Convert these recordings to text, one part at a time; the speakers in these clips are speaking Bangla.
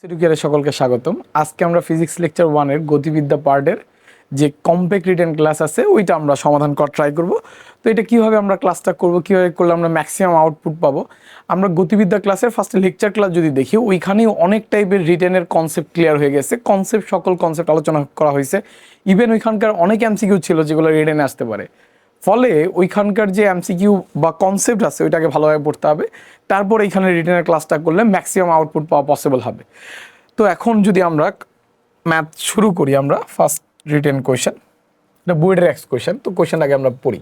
সিটুকিয়ারে সকলকে স্বাগতম। আজকে আমরা ফিজিক্স লেকচার 1 এর গতিবিদ্যা পার্টের যে কমপ্যাক্ট রিটেন ক্লাস আছে ওইটা আমরা সমাধান করার ট্রাই করব। তো এটা কিভাবে আমরা ক্লাসটা করব, কিভাবে করলে আমরা ম্যাক্সিমাম আউটপুট পাবো। আমরা গতিবিদ্যা ক্লাসের ফার্স্টে লেকচার ক্লাস যদি দেখি, ওইখানেই অনেক টাইপের রিটেনের কনসেপ্ট ক্লিয়ার হয়ে গেছে, সকল কনসেপ্ট আলোচনা করা হয়েছে। ইভেন ওইখানকার অনেক এমসিকিউ ছিল যেগুলো রিটেনে আসতে পারে। ফলে ওইখানকার যে এমসিকিউ বা কনসেপ্ট আছে ওইটাকে ভালোভাবে পড়তে হবে, তারপর এইখানে রিটেনের ক্লাসটা করলে ম্যাক্সিমাম আউটপুট পাওয়া পসিবল হবে। তো এখন যদি আমরা ম্যাথ শুরু করি, আমরা ফার্স্ট রিটেন কোয়েশ্চেন, এটা বোর্ডের এক্স কোয়েশ্চেন। তো কোয়েশ্চেনটাকে আমরা পড়ি।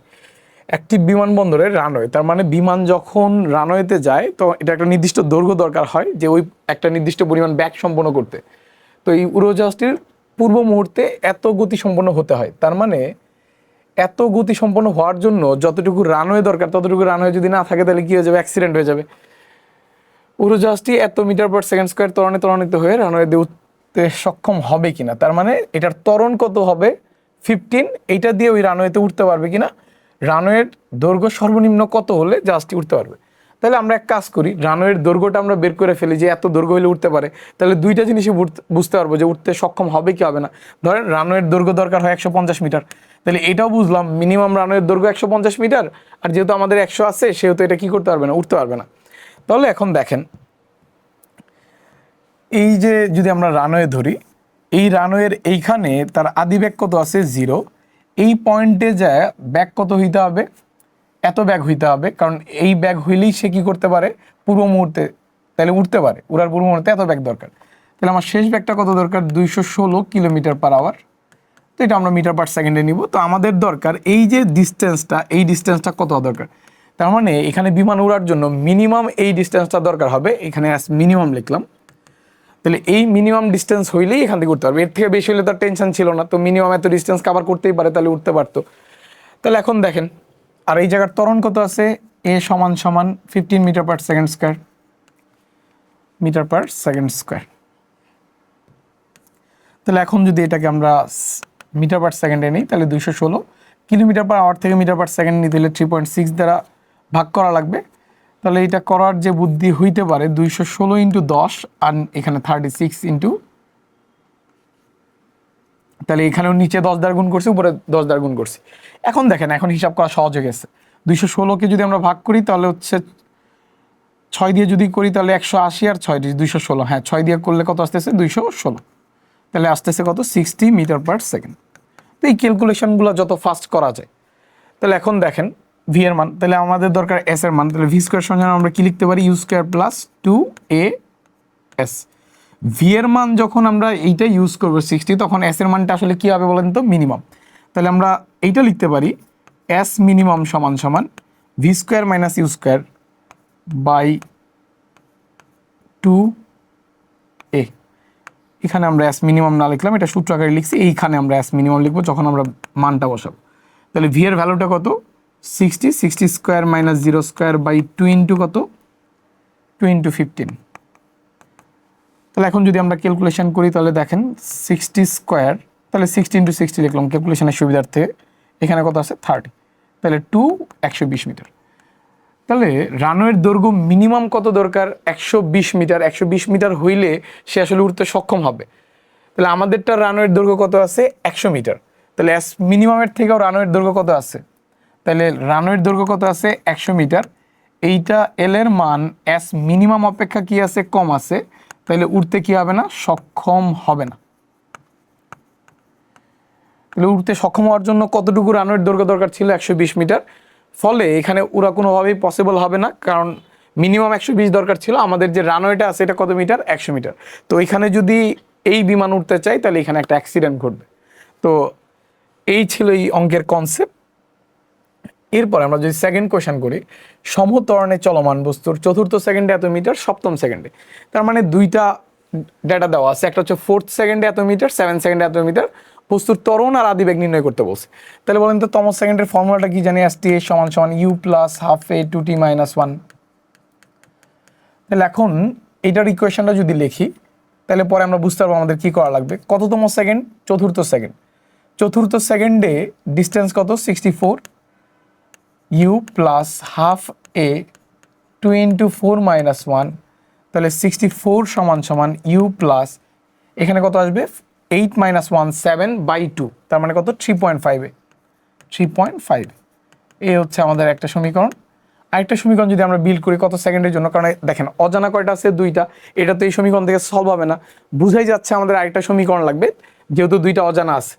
একটি বিমানবন্দরের রানওয়ে, তার মানে বিমান যখন রানওয়েতে যায় তো এটা একটা নির্দিষ্ট দৈর্ঘ্য দরকার হয় যে ওই একটা নির্দিষ্ট পরিমাণ ব্যাগ সম্পন্ন করতে। তো এই উড়োজাহাজটির পূর্ব মুহূর্তে এত গতি সম্পন্ন হতে হয়, তার মানে এত গতি সম্পন্ন হওয়ার জন্য যতটুকু রানওয়ে দরকার ততটুকু রানওয়ে যদি না থাকে তাহলে কী হয়ে যাবে, অ্যাক্সিডেন্ট হয়ে যাবে। উড়োজাহাজটি এত মিটার পার সেকেন্ড স্কোয়ার ত্বরণে ত্বরান্বিত হয়ে রানওয়েতে উঠতে সক্ষম হবে কিনা, তার মানে এটার ত্বরণ কত হবে 15, এইটা দিয়ে ওই রানওয়েতে উঠতে পারবে কিনা, রানওয়ের দৈর্ঘ্য সর্বনিম্ন কত হলে জাহাজটি উঠতে পারবে। তাহলে আমরা এক কাজ করি, রানওয়ের দৈর্ঘ্যটা আমরা বের করে ফেলি যে এত দৈর্ঘ্য হলে উঠতে পারে। তাহলে দুইটা জিনিসই বুঝতে পারবো যে উঠতে সক্ষম হবে কি হবে না। ধরেন রানওয়ের দৈর্ঘ্য দরকার হয় 150 মিটার, তাহলে এটাও বুঝলাম মিনিমাম রানওয়ের দৈর্ঘ্য 150 মিটার, আর যেহেতু আমাদের 100 আছে সেহেতু এটা কি করতে পারবে না, উঠতে পারবে না। তাহলে এখন দেখেন, এই যে যদি আমরা রানওয়ে ধরি, এই রানওয়ের এইখানে তার আদি ব্যাগ কত আছে 0, এই পয়েন্টে যায় ব্যাগ কত হইতে হবে, এত ব্যাগ হইতে হবে, কারণ এই ব্যাগ হইলেই সে কি করতে পারে পূর্ব মুহূর্তে, তাহলে উঠতে পারে, উড়ার পূর্ব মুহূর্তে এত ব্যাগ দরকার। তাহলে আমার শেষ ব্যাগটা কত দরকার, 216 কিলোমিটার পার আওয়ার। তো এটা আমরা মিটার পার সেকেন্ডে নিব। তো আমাদের দরকার এই যে ডিস্টেন্সটা, এই ডিস্টেন্সটা কত দরকার, তার মানে এখানে বিমান উড়ার জন্য মিনিমাম এই ডিস্টেন্সটা দরকার হবে, এখানে মিনিমাম লিখলাম। তাহলে এই মিনিমাম ডিস্টেন্স হইলেই এখান থেকে উঠতে পারবে, এর থেকে বেশি হলে তার টেনশন ছিল না, তো মিনিমাম এত ডিস্টেন্স কভার করতেই পারে, তাহলে উঠতে পারতো। তাহলে এখন দেখেন, আর এই জায়গার ত্বরণ কত আছে, এ সমান সমান 15 metre per second square, metre per second square. তাহলে এখন যদি এটাকে আমরা মিটার পার সেকেন্ডে নিই, তাহলে 216 কিলোমিটার পার আওয়ার থেকে মিটার পার সেকেন্ড নিতে হলে 3.6 দ্বারা ভাগ করা লাগবে। তাহলে এটা করার যে বুদ্ধি হইতে পারে, 216 ইন্টু 10 আর এখানে 36 ইন্টু, তাহলে এখানেও নিচে 10 দ্বারা গুণ করছি, উপরে 10 দ্বারা গুণ করছি। এখন দেখেন, এখন হিসাব করা সহজ হয়ে গেছে। 216কে যদি আমরা ভাগ করি তাহলে হচ্ছে 6 দিয়ে যদি করি তাহলে 180, আর 6 216, হ্যাঁ 6 দিয়ে করলে কত আসতেছে 216, তাহলে আসতেছে কত 60 মিটার পার সেকেন্ড। তো এই ক্যালকুলেশনগুলো যত ফাস্ট করা যায়। তাহলে এখন দেখেন ভি এর মান, তাহলে আমাদের দরকার এস এর মান, তাহলে ভি স্কোয়ার সমান আমরা কি লিখতে পারি, you square plus 2as। V এর মান যখন আমরা এইটা ইউজ করবো 60, তখন এস এর মানটা আসলে কী হবে বলেন তো, মিনিমাম। তাহলে আমরা এইটা লিখতে পারি এস মিনিমাম সমান সমান v square minus u square by 2a। এখানে আমরা এস মিনিমাম না লিখলাম, এটা সূত্র আকারে লিখছি, এইখানে আমরা এস মিনিমাম লিখবো যখন আমরা মানটা বসাবো। তাহলে ভি এর ভ্যালুটা কত 60 square minus 0 square by 2 into কত 2 ইন্টু 15। তাহলে এখন যদি আমরা ক্যালকুলেশন করি তাহলে দেখেন 60 স্কোয়ার, তাহলে 60 ইন্টু 60 লিখলাম ক্যালকুলেশনের সুবিধার্থে, এখানে কত আছে 30, তাহলে 120 মিটার। তাহলে রানওয়ের দৈর্ঘ্য মিনিমাম কত দরকার, 120 মিটার। 120 মিটার হইলে সে আসলে উঠতে সক্ষম হবে। তাহলে আমাদেরটা রানওয়ের দৈর্ঘ্য কত আছে 100 মিটার, তাহলে এস মিনিমামের থেকেও রানওয়ের দৈর্ঘ্য কত আছে, তাহলে রানওয়ের দৈর্ঘ্য কত আছে 100 মিটার। এইটা এল এর মান এস মিনিমাম অপেক্ষা কি আছে, কম আছে, তাহলে উঠতে কি হবে না, সক্ষম হবে না। তাহলে উঠতে সক্ষম হওয়ার জন্য কতটুকু রানওয়ের দৈর্ঘ্য দরকার ছিল, 120 মিটার। ফলে এখানে উড়া কোনোভাবেই পসিবল হবে না, কারণ মিনিমাম 120 দরকার ছিল। আমাদের যে রানওয়েটা আছে এটা কত মিটার, 100 মিটার। তো এখানে যদি এই বিমান উঠতে চাই তাহলে এখানে একটা অ্যাক্সিডেন্ট ঘটবে। তো এই ছিল এই অঙ্কের কনসেপ্ট। এরপর আমরা যদি সেকেন্ড কোয়েশ্চেন করি, সমত্বরণে চলমান বস্তুর চতুর্থ সেকেন্ডে এত মিটার, সপ্তম সেকেন্ডে, তার মানে দুইটা ডেটা দেওয়া আছে, একটা হচ্ছে 4th সেকেন্ডে এত মিটার, 7th সেকেন্ডে এত মিটার, বস্তুর ত্বরণ আর আদিবেগ নির্ণয় করতে বলছে। তাহলে বলেন তো তম সেকেন্ডের ফর্মুলাটা কি জানি, এস টি এ সমান সমান u plus half a 2t minus 1। তাহলে এখন এইটার ইকুয়েশনটা যদি লিখি তাহলে পরে আমরা বুঝতে পারবো আমাদের কি করা লাগবে। কততম সেকেন্ড, চতুর্থ সেকেন্ড। চতুর্থ সেকেন্ডে ডিস্টেন্স কত 64, u plus half a 2 into 4 minus 1 তাহলে 64 সমান সমান ইউ প্লাস এখানে কত আসবে 8 - 1 7/2, তার মানে কত 3.5 3.5। এই হচ্ছে আমাদের একটা সমীকরণ। আরেকটা সমীকরণ যদি আমরা বিল্ড করি কত সেকেন্ডের জন্য, কারণ দেখেন অজানা কয়টা আছে দুইটা, এটা তো এই সমীকরণ থেকে সলভ হবে না, বুঝাই যাচ্ছে আমাদের আরেকটা সমীকরণ লাগবে যেহেতু দুইটা অজানা আছে।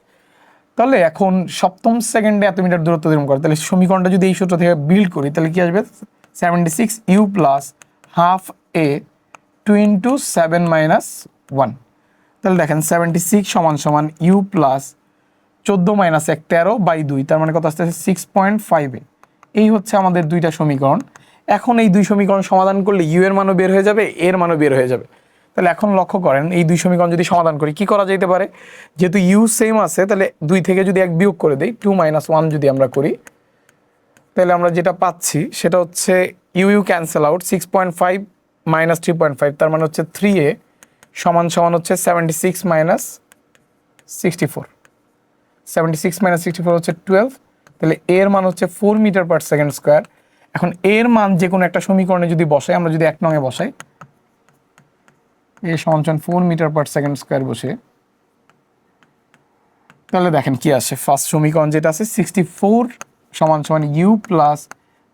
তাহলে এখন সপ্তম সেকেন্ডে এত মিটার দূরত্ব অতিক্রম করে, তাহলে সমীকরণটা যদি এই সূত্র থেকে বিল্ড করি তাহলে কি আসবে 76 ইউ প্লাস হাফ এ 2 × 7 - 1। তাহলে দেখেন 76 সমান সমান ইউ প্লাস 14 - 1 13/2, তার মানে কত আসতেছে 6.5। এই হচ্ছে আমাদের দুইটা সমীকরণ। এখন এই দুই সমীকরণ সমাধান করলে ইউ এর মানও বের হয়ে যাবে, এর মানও বের হয়ে যাবে। তাহলে এখন লক্ষ্য করেন এই দুই সমীকরণ যদি সমাধান করি কি করা যেতে পারে, যেহেতু ইউ সেম আছে তাহলে 2 থেকে যদি 1 বিয়োগ করে দেই 2 - 1 যদি আমরা করি তাহলে আমরা যেটা পাচ্ছি সেটা হচ্ছে ইউ ইউ ক্যান্সেল আউট, 6.5 - 3.5 তার মানে হচ্ছে 3a সমান সমান হচ্ছে 76 - 64, 76 - 64 হচ্ছে 12। তাহলে এর মান হচ্ছে 4 মিটার/সেকেন্ড স্কোয়ার। এখন এর মান যে কোনো একটা সমীকরণে যদি বসাই, আমরা যদি 1 নংয়ে বসাই এ সমান 4 মিটার/সেকেন্ড স্কোয়ার বসে, তাহলে দেখেন কি আসে। ফার্স্ট সমীকরণ যেটা আছে 64 সমান সমান ইউ প্লাস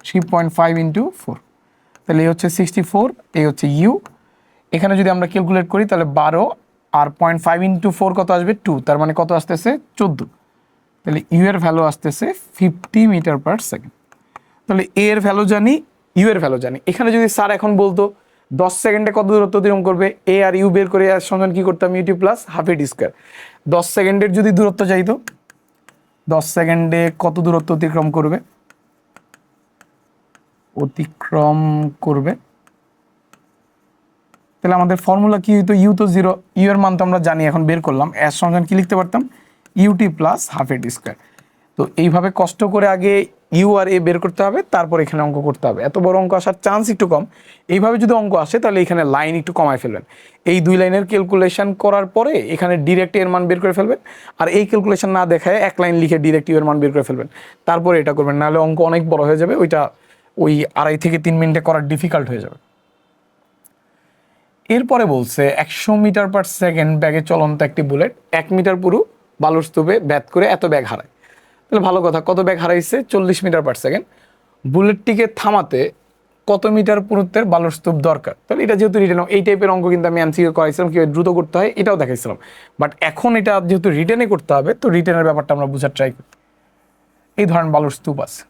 3.5 × 4, তাহলে এই হচ্ছে 64, এই হচ্ছে ইউ। এখানে যদি আমরা ক্যালকুলেট করি তাহলে 12 আর 0.5 × 4 কত আসবে 2, তার মানে কত আসতেছে 14। তাহলে ইউ এর ভ্যালু আসতেছে 50 মিটার/সেকেন্ড। তাহলে এ এর ভ্যালু জানি, ইউ এর ভ্যালু জানি। এখানে যদি স্যার এখন বলতো 10 সেকেন্ডে কত দূরত্ব অতিক্রম করবে, এ আর ইউ বের করে এর সঙ্গে কি করতাম u t plus half a t square. 10 সেকেন্ডের যদি দূরত্ব চাইতো 10 সেকেন্ডে কত দূরত্ব অতিক্রম করবে, তাহলে আমাদের ফর্মুলা কি হইতো, ইউ তো 0, ইউ এর মান তো আমরা জানি এখন বের করলাম, এর সঙ্গে কি লিখতে পারতাম u t plus half a t square. তো এইভাবে কষ্ট করে আগে ইউ আর এ বের করতে হবে, তারপর এখানে অঙ্ক করতে হবে। এত বড় অঙ্ক আসার চান্স একটু কম। এইভাবে যদি অঙ্ক আসে তাহলে এখানে লাইন একটু কমায় ফেলবেন, এই 2 লাইনের ক্যালকুলেশন করার পরে এখানে ডিরেক্ট এর মান বের করে ফেলবেন, আর এই ক্যালকুলেশন না দেখায় 1 লাইন লিখে ডিরেক্ট ইউ এর মান বের করে ফেলবেন, তারপরে এটা করবেন, নাহলে অঙ্ক অনেক বড় হয়ে যাবে, ওইটা ওই 2.5 থেকে 3 মিনিটে করা ডিফিকাল্ট হয়ে যাবে। এরপরে বলছে 100 মিটার/সেকেন্ড ব্যাগে চলন্ত একটি বুলেট 1 মিটার পুরু বালুর স্তূপে ব্যাট করে এত ব্যাগ হারায়। তাহলে ভালো কথা, কত ব্যাগ হারাইছে 40 মিটার/সেকেন্ড। বুলেটটিকে থামাতে কত মিটার পুরুত্বের বালুর স্তূপ দরকার। তাহলে এটা যেহেতু রিটেন, এই টাইপের অঙ্ক কিন্তু আমি এমসিকিউ করাইছিলাম কীভাবে দ্রুত করতে হয় এটাও দেখাইছিলাম, বাট এখন এটা যেহেতু রিটেনে করতে হবে তো রিটেনের ব্যাপারটা আমরা বোঝার ট্রাই করি। এই ধরনের বালুর স্তূপ আছে।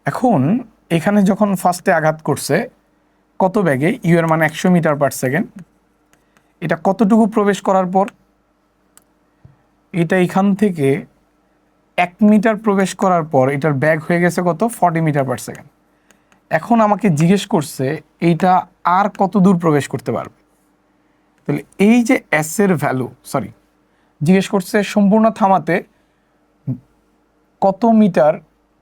এখন এখানে যখন ফার্স্টে আঘাত করছে কত ব্যাগে, ইউ এর মানে 100 মিটার/সেকেন্ড, এটা কতটুকু প্রবেশ করার পর, এটা এখান থেকে 1 মিটার প্রবেশ করার পর এটার ব্যাগ হয়ে গেছে কত 40 মিটার/সেকেন্ড। এখন আমাকে জিজ্ঞেস করছে এইটা আর কত দূর প্রবেশ করতে পারবে। তাহলে এই যে এস এর ভ্যালু, জিজ্ঞেস করছে সম্পূর্ণ থামাতে কত মিটার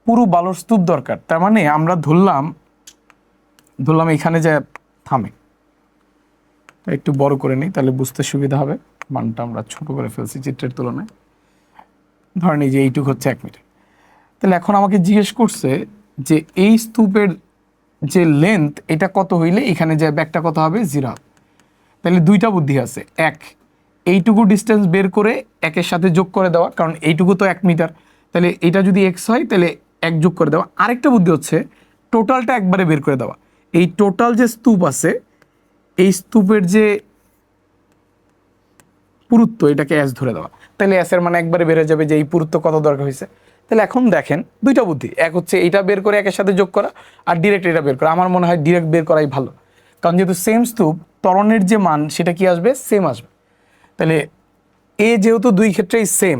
পুরো বালুর স্তূপ দরকার। তার মানে আমরা ধরলাম এখানে যে থামে, একটু বড় করে নিই তাহলে বুঝতে সুবিধা হবে, মানটা আমরা ছোট করে ফেলছি চিত্রের তুলনায়। ধরেন এই যে এইটুকু হচ্ছে 1 মিটার। তাহলে এখন আমাকে জিজ্ঞেস করছে যে এই স্তূপের যে লেন্থ এটা কত হইলে এখানে যে ব্যাগটা কত হবে 0 হবে। তাহলে দুইটা বুদ্ধি আছে, এক এইটুকু ডিস্টেন্স বের করে 1-এর সাথে যোগ করে দেওয়া, কারণ এইটুকু তো 1 মিটার, তাহলে এটা যদি এক্স হয় তাহলে 1 যোগ করে দেওয়া। আরেকটা বুদ্ধি হচ্ছে টোটালটা একবারে বের করে দেওয়া, এই টোটাল যে স্তূপ আছে এই স্তূপের যে পুরুত্ব এটাকে এস ধরে দেওয়া, তাহলে এস এর মানে একবারে বের হয়ে যাবে যে এই পুরুত্ব কত দরকার হয়েছে। তাহলে এখন দেখেন দুইটা বুদ্ধি, এক হচ্ছে এইটা বের করে 1-এর সাথে যোগ করা, আর ডিরেক্ট এটা বের করা। আমার মনে হয় ডিরেক্ট বের করাই ভালো, কারণ যেহেতু সেম স্তূপ ত্বরণের যে মান সেটা কি আসবে সেম আসবে। তাহলে এ যেহেতু দুই ক্ষেত্রেই সেম,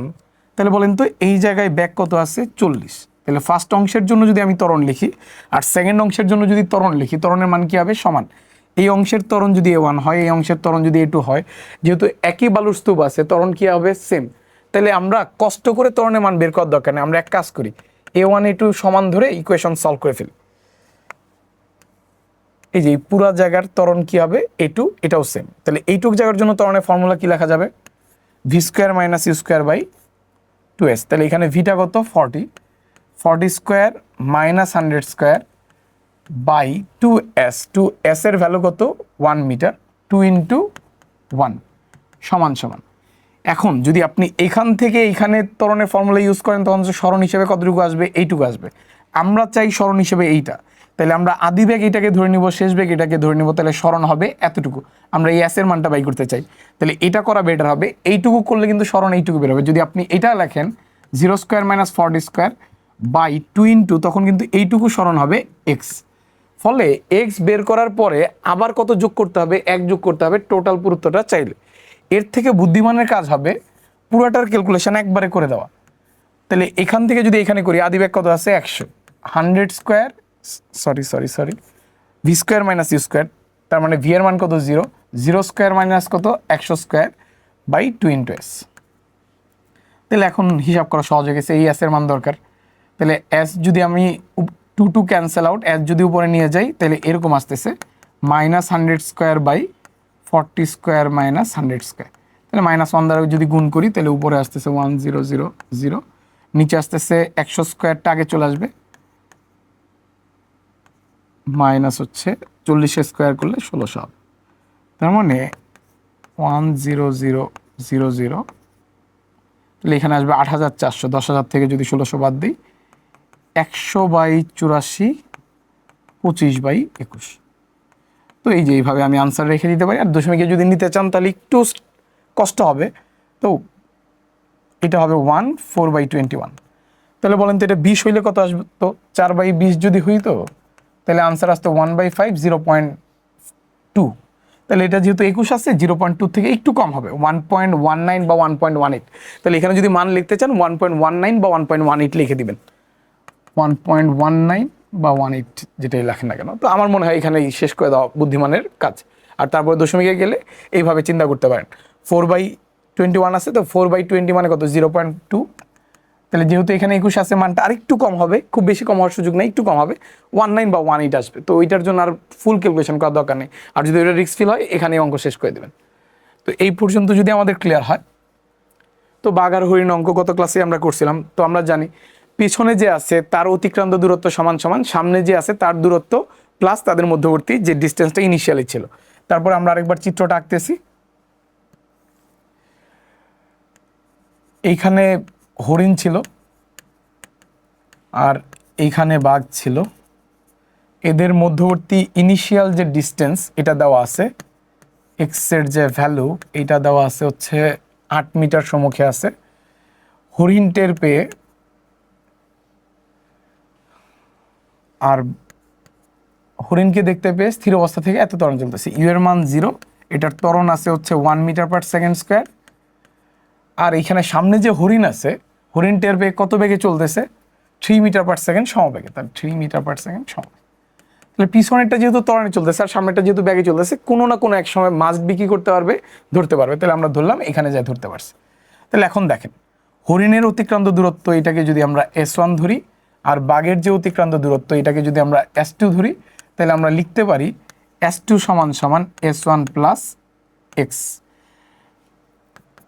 তাহলে বলেন তো এই জায়গায় ব্যাগ কত আছে 40। তাহলে ফার্স্ট অংশের জন্য যদি আমি ত্বরণ লিখি আর সেকেন্ড অংশের জন্য যদি ত্বরণ লিখি, ত্বরণের মান কি হবে সমান। এই অংশের ত্বরণ যদি A1 হয়, এই অংশের ত্বরণ যদি A2 হয়, যেহেতু একই বালুর স্তূপ আছে ত্বরণ কি হবে সেম। তাহলে আমরা কষ্ট করে ত্বরণের মান বের করার দরকার নেই, আমরা এক কাজ করি A1 A2 সমান ধরে ইকুয়েশন সলভ করে ফেলি। এই যে পুরা জায়গার ত্বরণ কি হবে A2, এটাও সেম। তাহলে এইটুক জায়গার জন্য ত্বরণের ফর্মুলা কি লেখা যাবে, v² - u²/2s। তাহলে এখানে ভিটা কত 40 square - 100 square by 2s, 2s এর ভ্যালু কত 1 মিটার, 2 ইন্টু 1 সমান সমান। এখন যদি আপনি এখান থেকে এইখানে ত্বরণের ফর্মুলা ইউজ করেন তখন সরণ হিসেবে কতটুকু আসবে, এইটুকু আসবে। আমরা চাই সরণ হিসেবে এইটা, তাহলে আমরা আদি বেগ এটাকে ধরে নিব, শেষ বেগ এটাকে ধরে নিব, তাহলে সরণ হবে এতটুকু। আমরা এই এস এর মানটা বাই করতে চাই, তাহলে এটা করা বেটার হবে। এইটুকু করলে কিন্তু সরণ এইটুকু বেরোবে। যদি আপনি এটা লেখেন 0² - 4d² বাই 2 ইন্টু, তখন কিন্তু এইটুকু সরণ হবে এক্স। ফলে এক্স বের করার পরে আবার কত যোগ করতে হবে, 1 যোগ করতে হবে টোটাল পুরুত্বটা চাইলে। এর থেকে বুদ্ধিমানের কাজ হবে পুরাটার ক্যালকুলেশন একবারে করে দেওয়া। তাহলে এখান থেকে যদি এখানে করি, আদি বেগ কত আছে 100, 100² সরি v² - u², তার মানে v এর মান কত 0, 0² মাইনাস কত 100² বাই 2 ইন্টু এস। তাহলে এখন হিসাব করা সহজ হয়ে গেছে, এই এস এর মান দরকার। তাহলে এস যদি আমি 2 ক্যান্সেল আউট, এস যদি উপরে নিয়ে যাই তাহলে এরকম আসতেছে -100² বাই 40² মাইনাস 100²। তাহলে -1 দ্বারা যদি গুণ করি তাহলে উপরে আসতেছে 1000, নিচে আসতেছে 100²টা আগে চলে আসবে, মাইনাস হচ্ছে 40² করলে 1600 হবে। তার মানে 10000, তাহলে এখানে আসবে 8400, 10,000 থেকে যদি 1600 বাদ দিই 100/84, 25/21। তো এই যে এইভাবে আমি আনসার রেখে দিতে পারি। আর দশমিকে যদি নিতে চান তাহলে একটু কষ্ট হবে, তো এটা হবে 4/21। তাহলে বলেন তো এটা 20 হইলে কত আসবে, তো 4/20 যদি হইতো তাহলে আনসার আসতো 1/5, 0.2। তাহলে এটা যেহেতু 21 আছে 0.2 থেকে একটু কম হবে, 1.19 বা 1.18। তাহলে এখানে যদি মান লিখতে চান 1.19 বা 1.18 লিখে দিবেন, 1.19 বা 18 যেটাই লেখেন না কেন। তো আমার মনে হয় এখানে শেষ করে দেওয়া বুদ্ধিমানের কাজ। আর তারপরে দশমিকে গেলে এইভাবে চিন্তা করতে পারেন, 4/21 আছে, তো 4/20 মানে কত 0.2। তাহলে যেহেতু এখানে 21 আছে মানটা আরেকটু কম হবে, খুব বেশি কম হওয়ার সুযোগ নেই, একটু কম হবে, 19 বা 18 আসবে। তো ওইটার জন্য আর ফুল ক্যালকুলেশন করার দরকার নেই। আর যদি ওইটা রিস্ক ফিল হয় এখানে অঙ্ক শেষ করে দেবেন। তো এই পর্যন্ত যদি আমাদের ক্লিয়ার হয়, তো বাঘ আর হরিণ অঙ্ক গত ক্লাসে আমরা করছিলাম। তো আমরা জানি পিছনে যে আছে তার অতিক্রান্ত দূরত্ব সমান সমান সামনে যে আছে তার দূরত্ব প্লাস তাদের মধ্যবর্তী যে ডিস্টেন্সটা ইনিশিয়ালি ছিল। তারপর আমরা আরেকবার চিত্রটা আঁকতেছি। এইখানে হরিণ ছিল আর এইখানে বাঘ ছিল, এদের মধ্যবর্তী ইনিশিয়াল যে ডিস্টেন্স এটা দেওয়া আছে, এক্সের যে ভ্যালু এটা দেওয়া আছে হচ্ছে 8 মিটার সম্মুখে আছে। হরিণ টের পেয়ে আর হরিণকে দেখতে পেয়ে স্থির অবস্থা থেকে এত ত্বরণ চলতেছে, ইউ এর মান 0, এটার ত্বরণ আছে হচ্ছে 1 মিটার/সেকেন্ড²। আর এইখানে সামনে যে হরিণ আছে, হরিণ টের পেয়ে কত বেগে চলতেছে 3 মিটার/সেকেন্ড সমবেগে, তার 3 মিটার/সেকেন্ড সমবেগে। তাহলে পিছনেরটা যেহেতু ত্বরণে চলতেছে আর সামনেরটা যেহেতু ব্যাগে চলতেছে, কোনো না কোনো এক সময় মাস্ট বি কি করতে পারবে, ধরতে পারবে। তাহলে আমরা ধরলাম এখানে যাই ধরতে পারছি। তাহলে এখন দেখেন হরিণের অতিক্রান্ত দূরত্ব এটাকে যদি আমরা S1 ধরি, আর বাঘের যে অতিক্রান্ত দূরত্ব এটাকে যদি আমরা S2 ধরি, তাহলে আমরা লিখতে পারি S2 = S1 + x।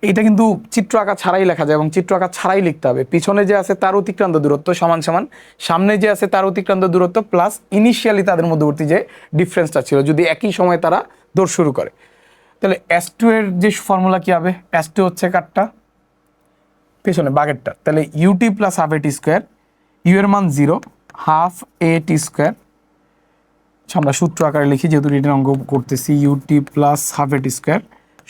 এটা কিন্তু চিত্র আঁকা ছাড়াই লেখা যায় এবং চিত্র আঁকা ছাড়াই লিখতে হবে। পিছনে যে আছে তার অতিক্রান্ত দূরত্ব সমান সমান সামনে যে আছে তার অতিক্রান্ত দূরত্ব প্লাস ইনিশিয়ালি তাদের মধ্যবর্তী যে ডিফারেন্সটা ছিল যদি একই সময় তারা দৌড় শুরু করে। তাহলে S2 এর যে ফর্মুলা কি হবে, S2 হচ্ছে কাটটা পেছনে বাঘেরটা, তাহলে ut + ½ ইউ এর মান 0, ½ আমরা সূত্র আকারে লিখি যেহেতু রিটেন অঙ্ক করতেছি, ut + ½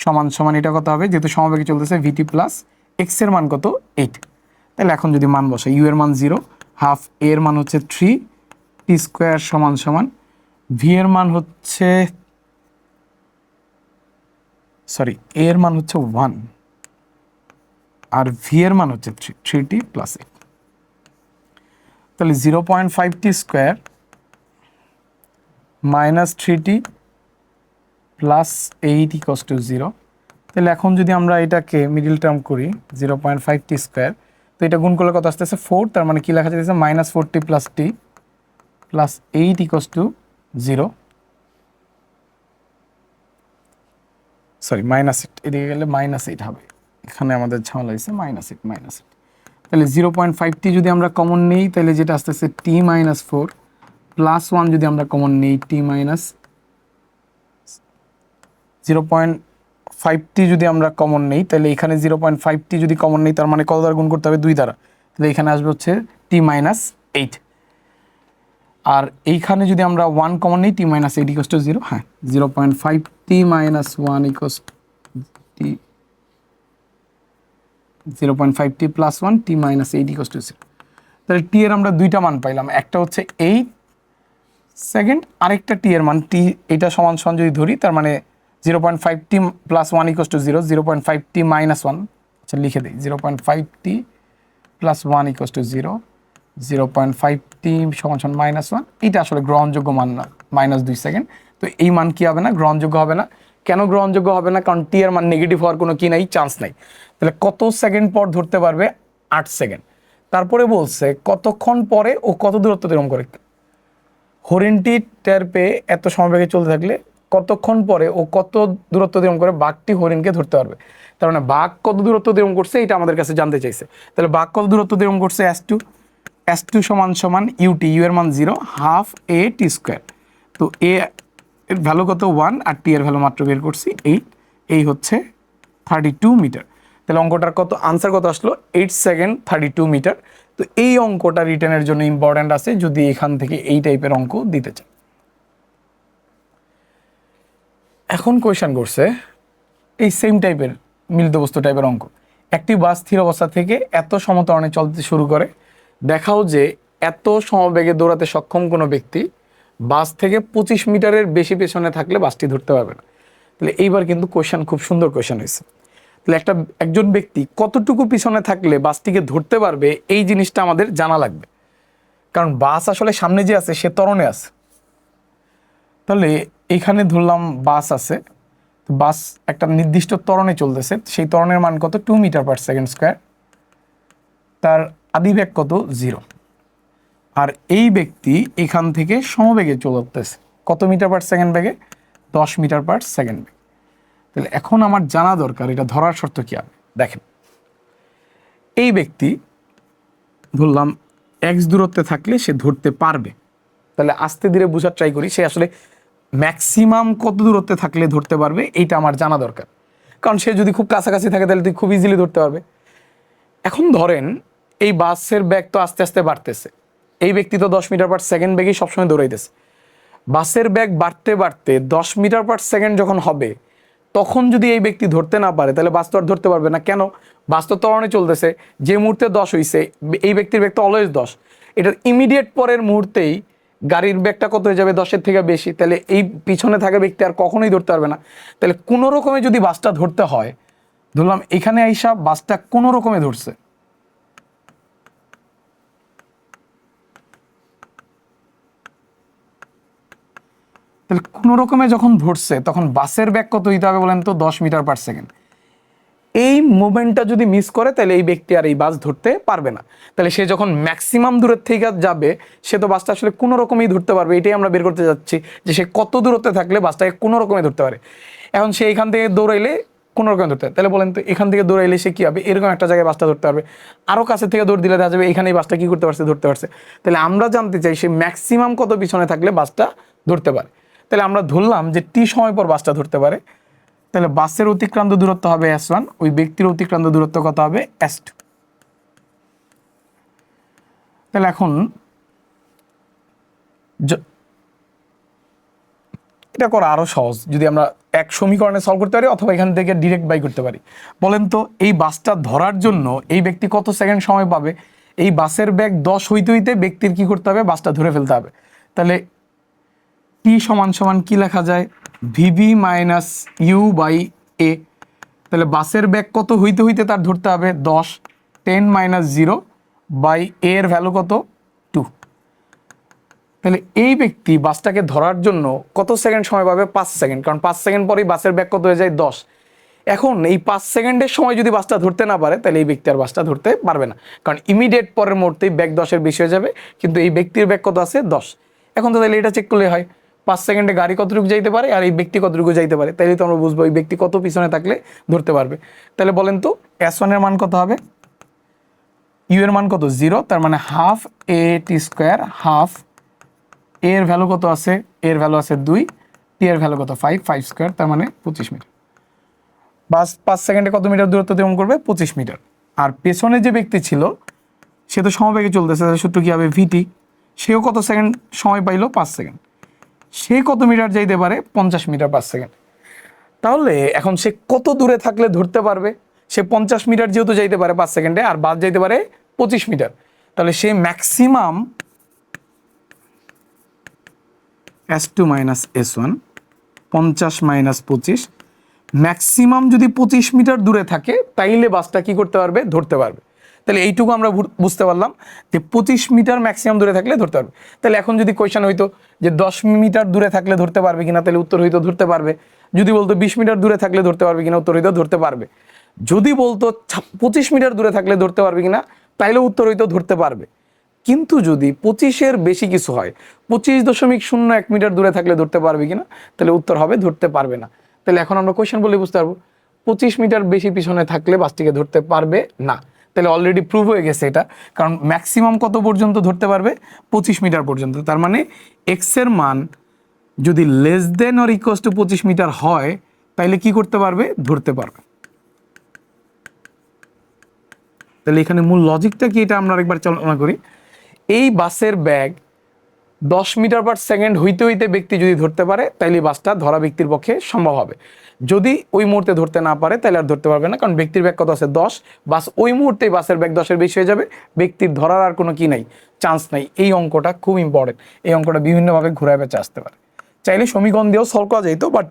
সমান এটা কত হবে, যেহেতু সমবেগে চলতেছে vt + x এর মান কত 8। তাহলে এখন যদি মান বসাই, ইউ এর মান 0, হাফ এর মান হচ্ছে 3, t² = v এর মান হচ্ছে এর মান হচ্ছে 1 আর v এর মান হচ্ছে 3t + 8। তাহলে 0.5t² - 3t + 8 = 0। তাহলে এখন যদি আমরা এটাকে মিডল টার্ম করি 0.5t², তো এটা গুণ করলে কত আসতেছে 4, তার মানে কি লেখা যাচ্ছে -4t + t + 8 = 0। -8 এদিকে গেলে -8 হবে, এখানে আমাদের ঝামেলা হয়েছে -8। তাহলে 0.5t যদি আমরা কমন নিই তাহলে যেটা আসতেছে t - 4 প্লাস ওয়ান যদি আমরা কমন নিই টি মাইনাস 0.5টি যদি আমরা কমন নেই তাহলে এখানে 0.5টি যদি কমন নেই তার মানে কত দ্বারা গুণ করতে হবে 2 দ্বারা, তাহলে এখানে আসবে হচ্ছে টি মাইনাস 8। আর এইখানে যদি আমরা 1 কমন নিই টি মাইনাস 8 ইকুয়ালস টু 0, হ্যাঁ 0.5 t minus 1 equals t 0.5 t plus 1 t minus 8 equals to 0। তাহলে টি এর আমরা দুইটা মান পাইলাম, একটা হচ্ছে 8 সেকেন্ড, আরেকটা টি এর মান টি এটা সমান সমান যদি ধরি তার মানে 0.5 t plus 1 equals to 0, 0.5 t minus 1, আচ্ছা লিখে দিই 0.5 t plus 1 equals to 0, 0.5 t সমান সমান মাইনাস 1, এটা আসলে গ্রহণযোগ্য মান না, মাইনাস 2 সেকেন্ড। তো এই মান কি হবে না, গ্রহণযোগ্য হবে না। কেন গ্রহণযোগ্য হবে না, কারণ টি এর মান নেগেটিভ হওয়ার কোনো কি নাই, চান্স নাই। তাহলে কত সেকেন্ড পর ধরতে পারবে, 8 সেকেন্ড। তারপরে বলছে কতক্ষণ পরে ও কত দূরত্ব অতিক্রম করে। হরিণটি টের পেয়ে এত সময় বেগে চলতে থাকলে কতক্ষণ পরে ও কত দূরত্ব অতিক্রম করে বাঘটি হরিণকে ধরতে পারবে। তার মানে বাঘ কত দূরত্ব অতিক্রম করছে এটা আমাদের কাছে জানতে চাইছে। তাহলে বাঘ কত দূরত্ব অতিক্রম করছে, S2 সমান সমান ইউটি, ইউ এর মান 0, হাফ এ টি স্কোয়ার। তো এ এর ভ্যালু কত 1 আর টি এর ভ্যালু মাত্র বের করছি 8, এই হচ্ছে 32 মিটার। তাহলে অঙ্কটার কত আনসার কত আসলো, 8 সেকেন্ড 32 মিটার। তো এই অঙ্কটা রিটেনের জন্য ইম্পর্ট্যান্ট আছে যদি এখান থেকে এই টাইপের অঙ্ক দিতে চায়। এখন কোয়েশ্চেন করছে এই সেম টাইপের মিলিত বস্তু টাইপের অঙ্ক, একটি বাস স্থির অবস্থা থেকে এত সমত্বরণে চলতে শুরু করে, দেখাও যে এত সমবেগে দৌড়াতে সক্ষম কোনো ব্যক্তি বাস থেকে 25 মিটারের বেশি পেছনে থাকলে বাসটি ধরতে পারবে না। তাহলে এইবার কিন্তু কোয়েশ্চেন খুব সুন্দর কোয়েশ্চেন হয়েছে। তাহলে একজন ব্যক্তি কতটুকু পিছনে থাকলে বাসটিকে ধরতে পারবে এই জিনিসটা আমাদের জানা লাগবে, কারণ বাস আসলে সামনে যে আছে সে ত্বরণে আছে। তাহলে এখানে ধরলাম বাস আছে, বাস একটা নির্দিষ্ট ত্বরণে চলতেছে, সেই ত্বরণের মান কত 2 মিটার পার সেকেন্ড স্কোয়ার, তার আদিবেগ কত 0। আর এই ব্যক্তি এখান থেকে সমবেগে চলতেছে কত মিটার পার সেকেন্ড বেগে, 10 মিটার পার সেকেন্ড বেগে। তাহলে এখন আমার জানা দরকার এটা ধরার শর্ত কি হবে। দেখেন এই ব্যক্তি ধরলাম এক্স দূরত্বে থাকলে সে ধরতে পারবে, তাহলে আস্তে ধীরে বোঝার ট্রাই করি সে আসলে ম্যাক্সিমাম কত দূরত্বে থাকলে ধরতে পারবে এইটা আমার জানা দরকার, কারণ সে যদি খুব কাছাকাছি থাকে তাহলে তুই খুব ইজিলি ধরতে পারবে। এখন ধরেন এই বাসের বেগ তো আস্তে আস্তে বাড়তেছে, এই ব্যক্তি তো 10 মিটার পার সেকেন্ড বেগেই সবসময় দৌড়াইতেছে। বাসের বেগ বাড়তে বাড়তে 10 মিটার পার সেকেন্ড যখন হবে তখন যদি এই ব্যক্তি ধরতে না পারে তাহলে বাস তো আর ধরতে পারবে না। কেন, বাস তো ত্বরণে চলতেছে, যে মুহূর্তে 10 হইছে এই ব্যক্তির বেগ তো অলওয়েজ 10, এটার ইমিডিয়েট পরের মুহূর্তেই গাড়ির বেগটা কত হয়ে যাবে 10-এর থেকে বেশি, তাহলে এই পিছনে থাকা ব্যক্তি আর কখনোই ধরতে পারবে না। তাহলে কোনো রকমে যদি বাসটা ধরতে হয়, ধরলাম এখানে আইসা বাসটা কোনো রকমে ধরছে, তাহলে কোনো রকমে যখন ধরছে তখন বাসের বেগ কত হইতে হবে বলেন তো 10 মিটার পার সেকেন্ড। এই মুভমেন্টটা যদি মিস করে তাহলে এই ব্যক্তি আর এই বাস ধরতে পারবে না। তাহলে সে যখন ম্যাক্সিমাম দূরের থেকে যাবে সে তো বাসটা আসলে কোনো রকমেই ধরতে পারবে, এটাই আমরা বের করতে যাচ্ছি যে সে কত দূরত্বে থাকলে বাসটাকে কোনো রকমে ধরতে পারে। এখন সে এখান থেকে দৌড়াইলে কোনো রকমে ধরতে পারে, তাহলে বলেন তো এখান থেকে দৌড়াইলে সে কী হবে, এরকম একটা জায়গায় বাসটা ধরতে পারবে। আরও কাছে থেকে দৌড় দিলে দেখা যাবে এখানে এই বাসটা কী করতে পারছে, ধরতে পারছে। তাহলে আমরা জানতে চাই সে ম্যাক্সিমাম কত পিছনে থাকলে বাসটা ধরতে পারে। তাহলে আমরা ধরলাম যে টি সময় পর বাসটা ধরতে পারে, তাহলে বাসের অতিক্রান্ত দূরত্ব হবে S1, ওই ব্যক্তির অতিক্রান্ত দূরত্ব কত হবে S2। তাহলে এখন এটা করা আরো সহজ, যদি আমরা এক সমীকরণে সলভ করতে পারি অথবা এখান থেকে ডিরেক্ট বাই করতে পারি। বলেন তো এই বাসটা ধরার জন্য এই ব্যক্তি কত সেকেন্ড সময় পাবে, এই বাসের বেগ 10 হইতে হইতে ব্যক্তির কি করতে হবে, বাসটা ধরে ফেলতে হবে। তাহলে টি সমান সমান কি লেখা যায়, ভিভি মাইনাস ইউ বাই এ। তাহলে বাসের বেগ কত হইতে হইতে তার ধরতে হবে 10, 10 মাইনাস 0 বাই এ এর ভ্যালু কত 2। তাহলে এই ব্যক্তি বাসটাকে ধরার জন্য কত সেকেন্ড সময় পাবে, 5 সেকেন্ড, কারণ 5 সেকেন্ড পরেই বাসের বেগ কত হয়ে যায় 10। এখন এই 5 সেকেন্ডের সময় যদি বাসটা ধরতে না পারে তাহলে এই ব্যক্তি আর বাসটা ধরতে পারবে না, কারণ ইমিডিয়েট পরের মুহূর্তেই বেগ 10-এর বেশি হয়ে যাবে, কিন্তু এই ব্যক্তির বেগ কত আছে 10। এখন তো তাহলে এটা চেক করলে হয় 5 সেকেন্ডে গাড়ি কতটুকু যাইতে পারে আর এই ব্যক্তি কতটুকু যাইতে পারে, তাইলে তো আমরা বুঝবো এই ব্যক্তি কত পিছনে থাকলে ধরতে পারবে। তাহলে বলেন তো S1 এর মান কত হবে, ইউ এর মান কত 0, তার মানে হাফ এ টি স্কোয়ার, হাফ এর ভ্যালু কত আছে, এর ভ্যালু আছে 2, টি এর ভ্যালু কত 5, 5 স্কোয়ার তার মানে 25 মিটার। বাস 5 সেকেন্ডে কত মিটার দূরত্ব অতিক্রম করবে, 25 মিটার। আর পেছনে যে ব্যক্তি ছিল সে তো সমবেগে চলতেছে, তাহলে সূত্র কি হবে, ভিটি। সেও কত সেকেন্ড সময় পাইলো, 5 সেকেন্ড। সে কত মিটার যাইতে পারে, 50 মিটার 5 সেকেন্ড। তাহলে এখন সে কত দূরে থাকলে ধরতে পারবে, সে 50 মিটার যেহেতু যাইতে পারে 5 সেকেন্ডে, আর বাদ যাইতে পারে 25 মিটার, তাহলে সে maximum S2 minus S1 50 minus 25, maximum যদি 25 মিটার দূরে থাকে তাইলে বাসটা কি করতে পারবে, ধরতে পারবে। তাহলে এইটুকু আমরা বুঝতে পারলাম যে 25 মিটার ম্যাক্সিমাম দূরে থাকলে ধরতে পারবে। তাহলে এখন যদি কোয়েশ্চেন হইতো যে 10 মিটার দূরে থাকলে ধরতে পারবে কিনা, তাহলে উত্তর হইতো ধরতে পারবে। যদি বলতো 20 মিটার দূরে থাকলে ধরতে পারবে কিনা, উত্তর হইতো ধরতে পারবে। যদি বলতো 25 মিটার দূরে থাকলে ধরতে পারবে কিনা, তাইলে উত্তর হইতো ধরতে পারবে। কিন্তু যদি 25-এর বেশি কিছু হয়, 25.01 মিটার দূরে থাকলে ধরতে পারবে কিনা, তাহলে উত্তর হবে ধরতে পারবে না। তাহলে এখন আমরা কোয়েশ্চেন বলে বুঝতে পারবো 25 মিটার বেশি পিছনে থাকলে বাসটিকে ধরতে পারবে না। তাহলে অলরেডি প্রুভ হয়ে গেছে এটা, কারণ ম্যাক্সিমাম কত পর্যন্ত ধরতে পারবে, 25 মিটার পর্যন্ত। তার মানে এক্স এর মান যদি less than or equals to 25 metre হয়, তাইলে কি করতে পারবে, ধরতে পারবে। তাহলে এখানে মূল লজিকটা কি, এটা আমরা আরেকবার চালনা করি। এই বাসের ব্যাগ 10 মিটার পার সেকেন্ড হইতে হইতে ব্যক্তি যদি ধরতে পারে, তাইলে বাসটা ধরা ব্যক্তির পক্ষে সম্ভব হবে। যদি ওই মুহূর্তে ধরতে না পারে, তাহলে আর ধরতে পারবে না, কারণ ব্যক্তির ব্যাগ কত আছে 10, বাস ওই মুহূর্তেই বাসের ব্যাগ 10-এর বেশি হয়ে যাবে, ব্যক্তির ধরার আর কোনো কি নাই, চান্স নাই। এই অঙ্কটা খুব ইম্পর্টেন্ট, এই অঙ্কটা বিভিন্নভাবে ঘুরায় বেঁচে আসতে পারে। চাইলে সমীকরণ দিয়েও সলভ করা যেত, বাট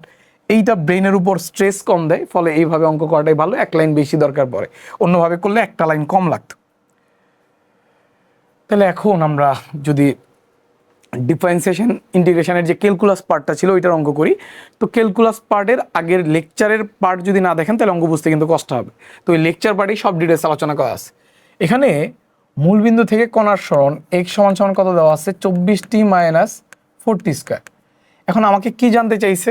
এইটা ব্রেনের উপর স্ট্রেস কম দেয়, ফলে এইভাবে অঙ্ক করাটাই ভালো। এক লাইন বেশি দরকার পড়ে, অন্যভাবে করলে একটা লাইন কম লাগতো। তাহলে এখন আমরা যদি ডিফারেন্সিয়েশন ইন্টিগ্রেশনের যে ক্যালকুলাস পার্টটা ছিল ওইটার অঙ্ক করি, তো ক্যালকুলাস পার্টের আগের লেকচারের পার্ট যদি না দেখেন তাহলে অঙ্ক বুঝতে কিন্তু কষ্ট হবে। তো ওই লেকচার পার্টেই সব ডিটেলস আলোচনা করা আছে। এখানে মূলবিন্দু থেকে কণার সরণ x সমান সমান কত দেওয়া আছে, 24t মাইনাস 40 স্কোয়ার। এখন আমাকে কি জানতে চাইছে,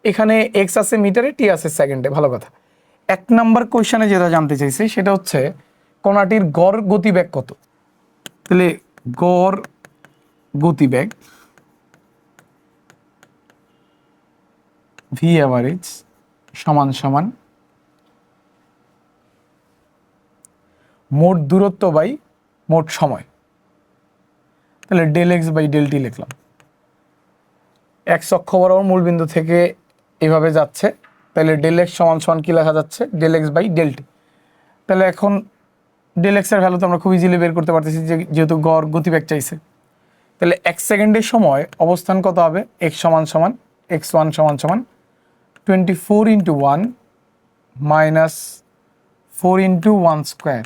এখানে x আছে মিটারে, t আছে সেকেন্ডে, ভালো কথা। 1 নাম্বার কোয়েশ্চেনে যেটা জানতে চাইছে সেটা হচ্ছে কণাটির গড় গতিবেগ কত। তাহলে গড় গতিবেগ ভি অ্যাভারেজ সমান সমান মোট দূরত্ব বাই মোট সময়। তাহলে del x by del t লিখলাম। এক্স অক্ষ বরাবর মূলবিন্দু থেকে এভাবে যাচ্ছে, তাহলে ডেল এক্স সমান সমান কি লেখা যাচ্ছে, del x by del t. তাহলে এখন ডেল এক্স এর ভ্যালু তো আমরা খুব ইজিলি বের করতে পারতেছি, যেহেতু গড় গতিবেগ চাইছে। তাহলে 1 সেকেন্ডের সময় অবস্থান কত হবে, এক্স সমান সমান x1 সমান সমান 24 ইন্টু 1 মাইনাস 4 ইন্টু 1 স্কোয়ার।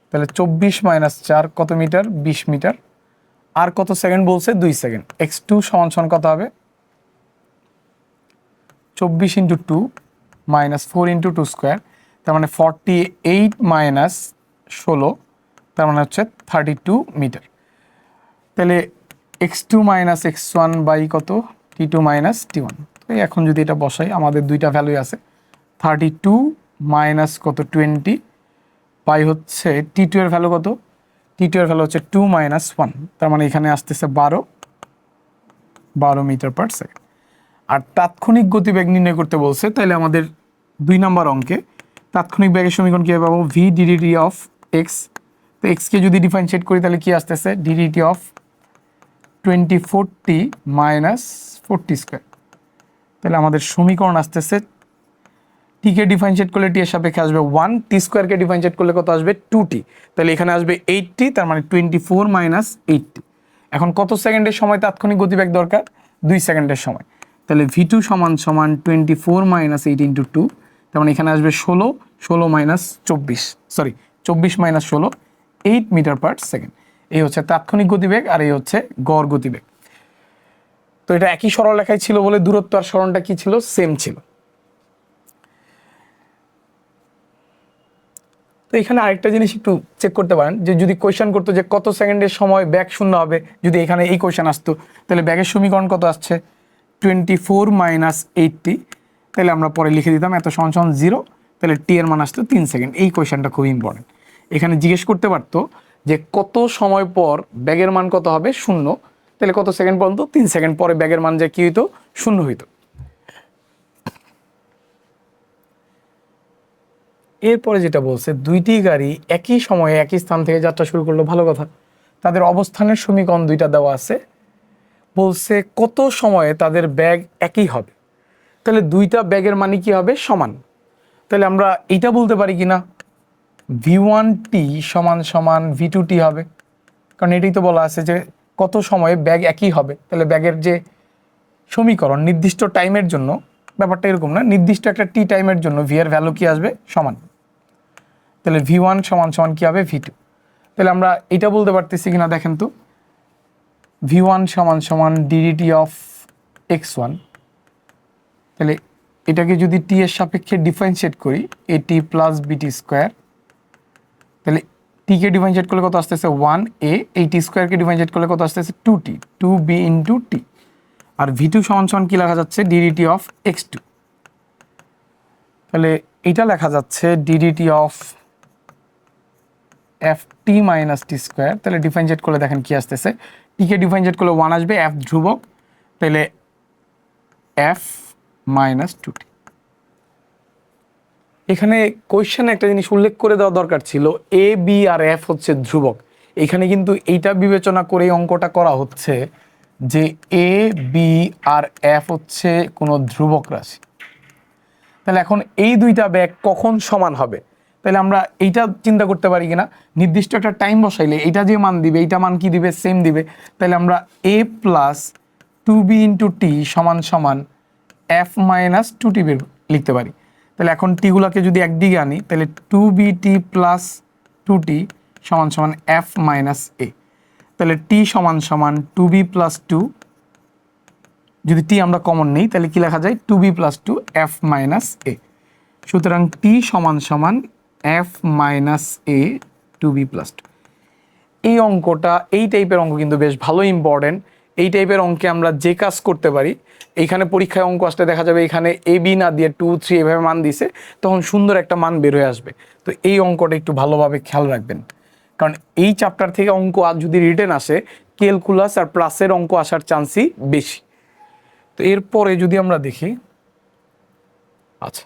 তাহলে 24 মাইনাস 4 কত মিটার, 20 মিটার। আর কত সেকেন্ড বলছে, 2 সেকেন্ড। x2 সমান সমান কত হবে, 24 ইন্টু 2 মাইনাস 4 ইন্টু 2 স্কোয়ার, তার মানে 48 মাইনাস 16, তার মানে হচ্ছে 32 মিটার। তাহলে x2 মাইনাস x1 বাই কত, t2 মাইনাস t1। তো এখন যদি এটা বসাই, আমাদের দুইটা ভ্যালুই আছে, 32 মাইনাস কত 20 বাই হচ্ছে t2 এর ভ্যালু কত, t2 এর ভ্যালু হচ্ছে 2 মাইনাস 1, তার মানে এখানে আসতেছে 12 মিটার পার সেকেন্ড। আর তাৎক্ষণিক গতিবেগ নির্ণয় করতে বলছে, তাহলে আমাদের 2 নম্বর অঙ্কে তাৎক্ষণিক বেগের সমীকরণ কীভাবে পাবো, ভি ডিডিটি অফ এক্স। তো এক্সকে যদি ডিফারেন্সিয়েট করি তাহলে কি আসতেছে, DDT of 24t minus 40 square. তাহলে আমাদের সমীকরণ আসতেছে, টিকে ডিফারেন্সিয়েট করলে টি এর সাপেক্ষে আসবে 1, টি স্কোয়ারকে ডিফারেন্সিয়েট করলে কত আসবে 2t, তাহলে এখানে আসবে 80, তার মানে 24 মাইনাস 80। এখন কত সেকেন্ডের সময় তাৎক্ষণিক গতিবেগ দরকার, 2 সেকেন্ডের সময়। তাহলে v2 সমান সমান 24 মাইনাস 8 ইন্টু 2, তার মানে এখানে আসবে 16 minus 24 minus 16, 8 metre per second. এই হচ্ছে তাৎক্ষণিক গতিবেগ, আর এই হচ্ছে গড় গতিবেগ। তো এটা একই সরলরেখায় ছিল বলে দূরত্ব আর সরণটা কি ছিল, সেম ছিল। তো এখানে আরেকটা জিনিস একটু চেক করতে পারেন, যে যদি কোয়েশ্চেন করতো যে কত সেকেন্ডের সময় ব্যাগ শূন্য হবে, যদি এখানে এই কোয়েশ্চেন আসতো, তাহলে ব্যাগের সমীকরণ কত আসছে, 24 মাইনাস 80। তাহলে আমরা পরে লিখে দিতাম এত সমান সমান 0, তাহলে টি এর মান আসতো 3 সেকেন্ড। এই কোয়েশ্চেনটা খুব ইম্পর্টেন্ট। এখানে জিজ্ঞেস করতে পারতো যে কত সময় পর ব্যাগের মান কত হবে, 0, তাহলে কত সেকেন্ড পর্যন্ত? 3 সেকেন্ড পরে ব্যাগের মান যে কি হইতো? শূন্য হইতো। এরপরে যেটা বলছে, দুইটি গাড়ি একই সময়ে একই স্থান থেকে যাত্রা শুরু করলো, ভালো কথা। তাদের অবস্থানের সমীকরণ দুইটা দেওয়া আছে, বলছে কত সময়ে তাদের ব্যাগ একই হবে। তাহলে দুইটা ব্যাগের মানে কি হবে? সমান। তাহলে আমরা এইটা বলতে পারি কিনা v1t সমান সমান v2t হবে, কারণ এটাই তো বলা আছে যে কত সময়ে ব্যাগ একই হবে। তাহলে ব্যাগের যে সমীকরণ নির্দিষ্ট টাইমের জন্য, ব্যাপারটা এরকম না, নির্দিষ্ট একটা টি টাইমের জন্য ভি এর ভ্যালু কি আসবে? সমান। তাহলে v1 সমান সমান কি হবে? v2। তাহলে আমরা এটা বলতে পারতেছি কিনা দেখেন তো, v1 সমান সমান ddt অফ x1। তাহলে এটাকে যদি টি এর সাপেক্ষে ডিফারেন্সিয়েট করি, এ টি প্লাস বিটি স্কোয়ার, তাহলে টিকে ডিফারেন্সিয়েট করলে কত আসতেছে? 1a। এই টি স্কোয়ারকে ডিফারেন্সিয়েট করলে কত আসতেছে? 2t, 2b into T. আর v2 সমান সমান কি লেখা যাচ্ছে? ddt of x2। তাহলে এটা লেখা যাচ্ছে ddt of ft minus T square. তাহলে ডিফারেন্সিয়েট করলে দেখেন কি আসতেছে, টিকে ডিফারেন্সিয়েট করলে 1 আসবে, f ধ্রুবক, তাহলে f মাইনাস 2t। এখানে কোয়েশ্চেনে একটা জিনিস উল্লেখ করে দেওয়া দরকার ছিল, এ বি আর এফ হচ্ছে ধ্রুবক। এখানে কিন্তু এইটা বিবেচনা করে অঙ্কটা করা হচ্ছে যে এ বি আর এফ হচ্ছে কোনো ধ্রুবক রাশি। তাহলে এখন এই দুইটা ব্যাগ কখন সমান হবে? তাহলে আমরা এইটা চিন্তা করতে পারি কিনা, নির্দিষ্ট একটা টাইম বসাইলে এইটা যে মান দিবে, এইটা মান কি দিবে? সেম দিবে। তাহলে আমরা এ প্লাস 2b ইন্টু টি সমান সমান এফ মাইনাস 2t লিখতে পারি। তাহলে এখন টিগুলোকে যদি একদিকে আনি, তাহলে 2bt প্লাস 2t সমান সমান এফ মাইনাস এ। তাহলে টি সমান সমান 2b প্লাস 2, যদি টি আমরা কমন নেই তাহলে কি লেখা যায়? 2b প্লাস 2 এফ মাইনাস এ। সুতরাং টি সমান সমান এফ মাইনাস এ 2b প্লাস 2। এই অঙ্কটা, এই টাইপের অঙ্ক কিন্তু বেশ ভালো ইম্পর্টেন্ট। এই টাইপের অঙ্কে আমরা যে কাজ করতে পারি, এইখানে পরীক্ষায় অঙ্ক আসলে দেখা যাবে এখানে এ বি না দিয়ে 2 3 এভাবে মান দিছে, তখন সুন্দর একটা মান বের হয়ে আসবে। তো এই অঙ্কটা একটু ভালোভাবে খেয়াল রাখবেন, কারণ এই চ্যাপ্টার থেকে অঙ্ক আজ যদি রিটেন আসে, ক্যালকুলাস আর প্লাসের অঙ্ক আসার চান্সই বেশি। তো এরপরে যদি আমরা দেখি, আচ্ছা,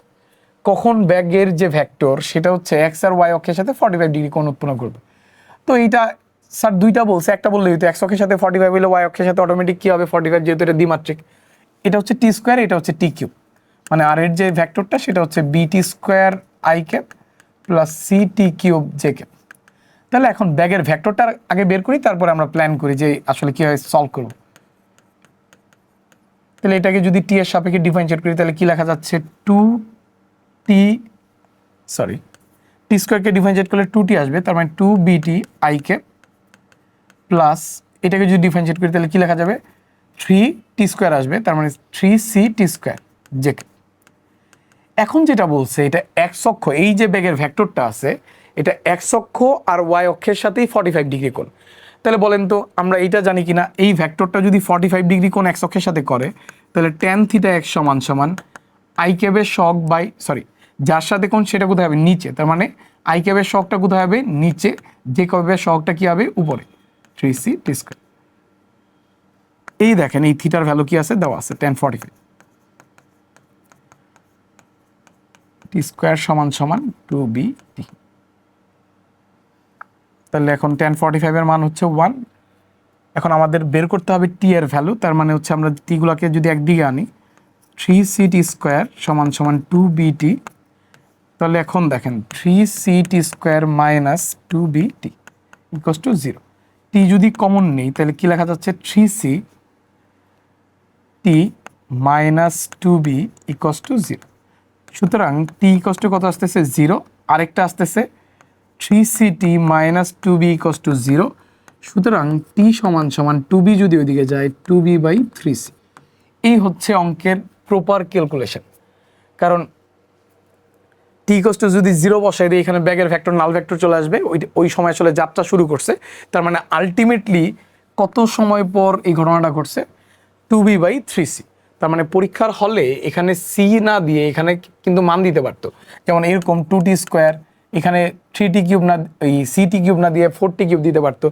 কখন ব্যাগের যে ভেক্টর সেটা হচ্ছে এক্স আর ওয়াই অক্ষের সাথে 45 ডিগ্রি কোণ উৎপন্ন করবে। তো এইটা স্যার দুইটা বলছে, একটা বললে হইতো, এক্স অক্ষের সাথে 45 হলে ওয়াই অক্ষের সাথে অটোমেটিক কি হবে? 45, যেহেতু এটা দ্বিমাত্রিক। এটা হচ্ছে টি স্কোয়ার, এটা হচ্ছে টি কিউব, মানে আর এর যে ভেক্টরটা সেটা হচ্ছে b t square i cap plus c t cube j cap. তাহলে এখন ব্যাগের ভেক্টরটা আগে বের করি, তারপরে আমরা প্ল্যান করি যে আসলে কীভাবে সলভ করব। তাহলে এটাকে যদি টি এর সাপেক্ষে ডিফারেন্সিয়েট করি, তাহলে কি লেখা যাচ্ছে? টি স্কোয়ারকে ডিফারেন্সিয়েট করলে 2t আসবে, তার মানে 2bt আই ক্যাপ প্লাস এটাকে যদি ডিফারেন্সিয়েট করি তাহলে কি লেখা যাবে? 3t স্কোয়ার আসবে, তার মানে 3ct স্কোয়ার জে ক্যাপ। এখন যেটা বলছে, এটা এক্স অক্ষ, এই যে ব্যাগের ভেক্টরটা আছে এটা এক্স অক্ষ আর ওয়াই অক্ষের সাথেই 45 ডিগ্রি কোণ। তাহলে বলেন তো আমরা এইটা জানি কিনা, এই ভেক্টরটা যদি 45 ডিগ্রি কোণ এক্স অক্ষের সাথে করে, তাহলে tan থিটা এক্স সমান সমান আই ক্যাবের শক বাই, যার সাথে কোণ সেটা কোথায় হবে? নিচে। তার মানে আই ক্যাবের শকটা কোথায় হবে? নিচে। যে ক্যাবের শকটা কি হবে? উপরে, 3ct স্কোয়ার। এই দেখেন এই থিটার ভ্যালু কি আছে? দেওয়া আছে tan 45। টি স্কোয়ার সমান সমান 2bt। তাহলে এখন tan 45 এর মান হচ্ছে 1। এখন আমাদের বের করতে হবে টি এর ভ্যালু, তার মানে হচ্ছে আমরা টিগুলোকে যদি একদিকে আনি, 3ct স্কোয়ার সমান সমান 2bt। তাহলে এখন দেখেন 3ct square minus 2bt equals to 0। টি যদি কমন নেই তাহলে কি লেখা যাচ্ছে? 3ct minus 2b equals to 0। সুতরাং টি ইকুয়ালস টু কত আসতেছে? 0। আরেকটা আসতেছে 3ct minus 2b equals to 0। সুতরাং টি সমান সমান 2b যদি ওইদিকে যায় 2b বাই 3c। এই হচ্ছে অঙ্কের প্রপার ক্যালকুলেশন। কারণ টি ইকুয়ালস টু যদি 0 বসাই দিই, এখানে ব্যাগের ভেক্টর নাল ভেক্টর চলে আসবে, ওই সময় আসলে যাত্রা শুরু করছে। তার মানে আলটিমেটলি কত সময় পর এই ঘটনাটা ঘটছে? 2b by 3c। তার মানে পরীক্ষার হলে এখানে সি না দিয়ে এখানে কিন্তু মান দিতে পারতো, যেমন এরকম 2t স্কোয়ার, এখানে 3t কিউব না, এই সিটি কিউব না দিয়ে 4t কিউব দিতে পারতো।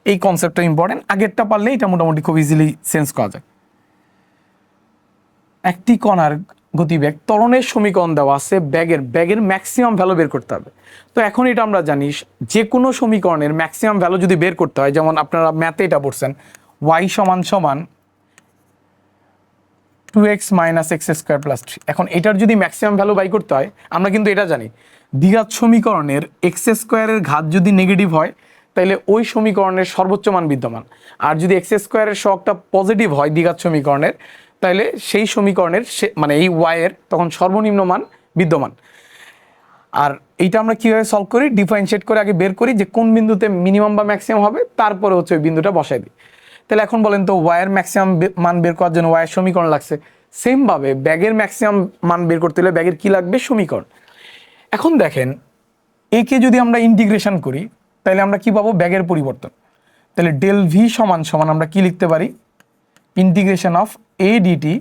এই কনসেপ্টটা ইম্পর্টেন্ট, আগেরটা পারলে এটা মোটামুটি খুব ইজিলি সেন্স করা যায়। একটি কণার গতিবেগ ত্বরণের সমীকরণ দেওয়া আছে, ব্যাগের ম্যাক্সিমাম ভ্যালু বের করতে হবে। তো এখন এটা আমরা জানি যে কোনো সমীকরণের ম্যাক্সিমাম ভ্যালু যদি বের করতে হয়, যেমন আপনারা ম্যাথে এটা পড়ছেন y সমান সমান 2x minus x square plus 3। এখন এটার যদি ম্যাক্সিমাম ভ্যালু বাই করতে হয়, আমরা কিন্তু এটা জানি দ্বিঘাত সমীকরণের এক্স স্কোয়ারের ঘাত যদি নেগেটিভ হয় তাহলে ওই সমীকরণের সর্বোচ্চ মান বিদ্যমান, আর যদি এক্স স্কোয়ারের সহগটা পজিটিভ হয় দ্বিঘাত সমীকরণের, তাহলে সেই সমীকরণের মানে এই y এর তখন সর্বনিম্ন মান বিদ্যমান। আর এইটা আমরা কীভাবে সলভ করি, ডিফারেন্সিয়েট করে আগে বের করি যে কোন বিন্দুতে মিনিমাম বা ম্যাক্সিমাম হবে, তারপরে হচ্ছে ওই বিন্দুটা বসাই দিই। তাহলে এখন বলেন তো y এর ম্যাক্সিমাম মান বের করার জন্য y এর সমীকরণ লাগছে, সেমভাবে ব্যাগের ম্যাক্সিমাম মান বের করতে হলে ব্যাগের কী লাগবে, সমীকরণ। এখন দেখেন একে যদি আমরা ইন্টিগ্রেশন করি তাহলে আমরা কি পাবো, ব্যাগের পরিবর্তন। তাহলে ডেল ভি সমান সমান আমরা কি লিখতে পারি, integration of A DT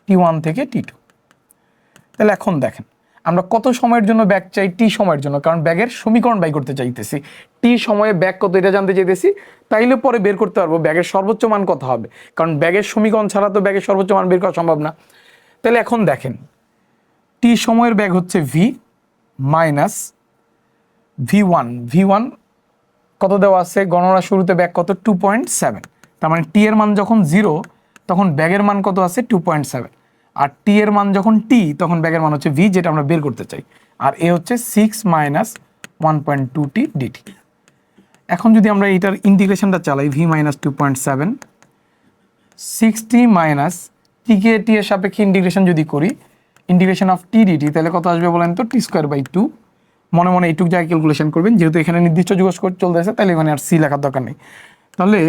t1 থেকে t2। তাহলে এখন দেখেন আমরা কত সময়ের জন্য ব্যাগ চাই, টি সময়ের জন্য, কারণ ব্যাগের সমীকরণ বাই করতে চাইতেছি, টি সময়ে ব্যাগ কত এটা জানতে চাইতেছি, তাইলে পরে বের করতে পারবো ব্যাগের সর্বোচ্চ মান কত হবে, কারণ ব্যাগের সমীকরণ ছাড়া তো ব্যাগের সর্বোচ্চ মান বের করা সম্ভব না। তাহলে এখন দেখেন টি সময়ের ব্যাগ হচ্ছে ভি মাইনাস ভি ওয়ান কত দেওয়া আছে, গণনা শুরুতে ব্যাগ কত 2.7, তার মানে টি এর মান যখন 0 তখন ব্যাগের মান কত আছে 2.7, আর টি এর মান যখন টি তখন ব্যাগের মান হচ্ছে ভি, যেটা আমরা বের করতে চাই, আর এ হচ্ছে 6 মাইনাস 1.2t ডিটি। এখন যদি আমরা এটার ইন্টিগ্রেশনটা চালাই, ভি মাইনাস 2.7 60 মাইনাস টিকে টি এর সাপেক্ষে ইন্টিগ্রেশন যদি করি, ইন্টিগ্রেশন অফ টি ডিটি, তাহলে কত আসবে বলেন তো, t²/2। মনে মনে এইটুক জায়গায় ক্যালকুলেশন করবেন, যেহেতু এখানে নির্দিষ্ট যুগজ চলতেছে তাহলে এখানে আর সি লেখার দরকার নেই। তাহলে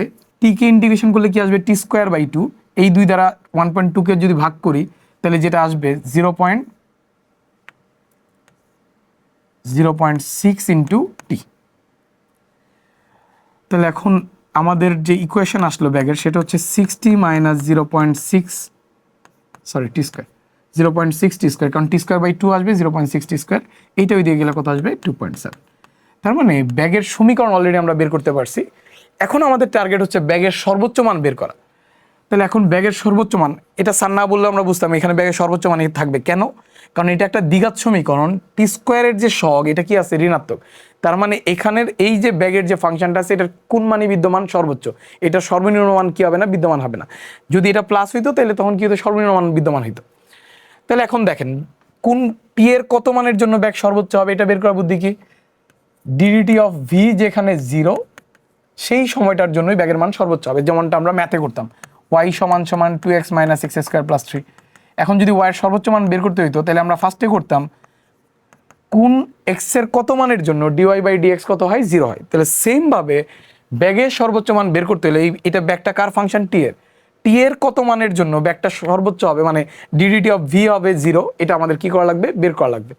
টিকে ইন্টিগ্রেশন করলে কি আসবে, t²/2, এই দুই দ্বারা 1.2কে যদি ভাগ করি তাহলে যেটা আসবে 0.6 ইন্টু টি। তাহলে এখন আমাদের যে ইকুয়েশন আসলো ব্যাগের, সেটা হচ্ছে 60 মাইনাস 0.6 t², কারণ t²/2 আসবে 0.6 t², এইটা ওই দিয়ে গেলে কত আসবে 2.7। তার মানে ব্যাগের সমীকরণ অলরেডি আমরা বের করতে পারছি। এখন আমাদের টার্গেট হচ্ছে ব্যাগের সর্বোচ্চ মান বের করা। তাহলে এখন ব্যাগের সর্বোচ্চ মান, এটা স্যার না বললে আমরা বুঝতাম এখানে ব্যাগের সর্বোচ্চ মান থাকবে কেন, কারণ এটা একটা দ্বিঘাত সমীকরণ, t²-এর যে সহগ এটা কি আছে, ঋণাত্মক। তার মানে এখানের এই যে ব্যাগের যে ফাংশনটা আছে এটার কোন মানই বিদ্যমান, সর্বোচ্চ, এটা সর্বনিম্ন মান কি হবে না, বিদ্যমান হবে না। যদি এটা প্লাস হইতো তাহলে তখন কি হতো, সর্বনিম্ন মান বিদ্যমান হইতো। তাহলে এখন দেখেন কোন টি এর কত মানের জন্য ব্যাগ সর্বোচ্চ হবে, এটা বের করার বুদ্ধি কি, ডিডিটি অফ ভি যেখানে 0 সেই সময়টার জন্যই ব্যাগের মান সর্বোচ্চ হবে, যেমনটা আমরা ম্যাথে করতাম y সমান সমান 2x minus x square plus 3। এখন যদি y এর সর্বোচ্চ মান বের করতে হইতো তাহলে আমরা ফার্স্টে করতাম কোন x এর কত মানের জন্য dy/dx কত হয়, 0 হয়। তাহলে সেমভাবে ব্যাগের সর্বোচ্চ মান বের করতে হলে এটা ব্যাগটা কার ফাংশন, টি এর কত মানের জন্য ব্যাগটা সর্বোচ্চ হবে, মানে ডিডিটি অফ ভি হবে 0, এটা আমাদের কি করা লাগবে, বের করা লাগবে।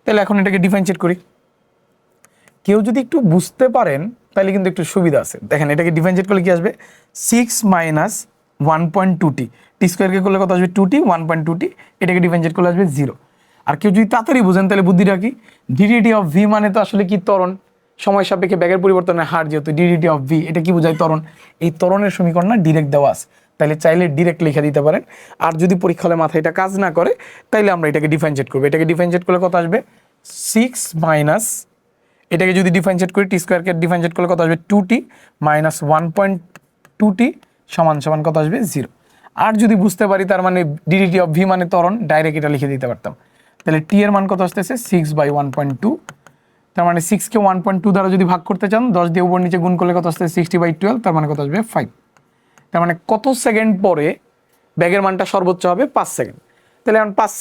তাহলে এখন এটাকে ডিফারেন্সিয়েট করি। কেউ যদি একটু বুঝতে পারেন তাহলে কিন্তু একটু সুবিধা আছে। দেখেন এটাকে ডিফারেন্সিয়েট করলে কি আসবে, 6 মাইনাস 1.2t, t²কে করলে কত আসবে 2t, 1.2t, এটাকে ডিফারেন্সিয়েট করলে আসবে 0। আর কেউ যদি তাড়াতাড়ি বুঝেন তাহলে বুদ্ধিটা কি, ডিডিটি অফ ভি মানে তো আসলে কি, ত্বরণ, সময় সাপেক্ষে ব্যাগের পরিবর্তনের হার, যেহেতু ডিডিটি অফ ভি এটা কি বোঝায়, ত্বরণ। এই ত্বরণের সমীকরণ না ডিরেক্ট দেওয়া আছে, তাহলে চাইলে ডিরেক্ট লিখে দিতে পারেন। আর যদি পরীক্ষা হলে মাথায় এটা কাজ না করে তাইলে আমরা এটাকে ডিফারেন্সিয়েট করবো। এটাকে ডিফারেন্সিয়েট করলে কত আসবে, 6 মাইনাস, এটাকে যদি ডিফারেন্সিয়েট করি t²কে ডিফারেন্সিয়েট করলে কত আসবে 2t মাইনাস 1.2t সমান সমান কত আসবে 0। আর যদি বুঝতে পারি তার মানে ডিডিটি অফ ভি মানে ত্বরণ, ডাইরেক্ট এটা লিখে দিতে পারতাম। তাহলে টি এর মান কত আসতেছে 6/1.2, তার মানে 6কে 1.2 দ্বারা যদি ভাগ করতে চান 10 দিয়ে উপর নিচে গুণ করলে কত আসছে 60/12, তার মানে কত আসবে 5। তার মানে কত সেকেন্ড পরে ব্যাগের মানটা সর্বোচ্চ হবে, 5 সেকেন্ড। তাহলে এখন 5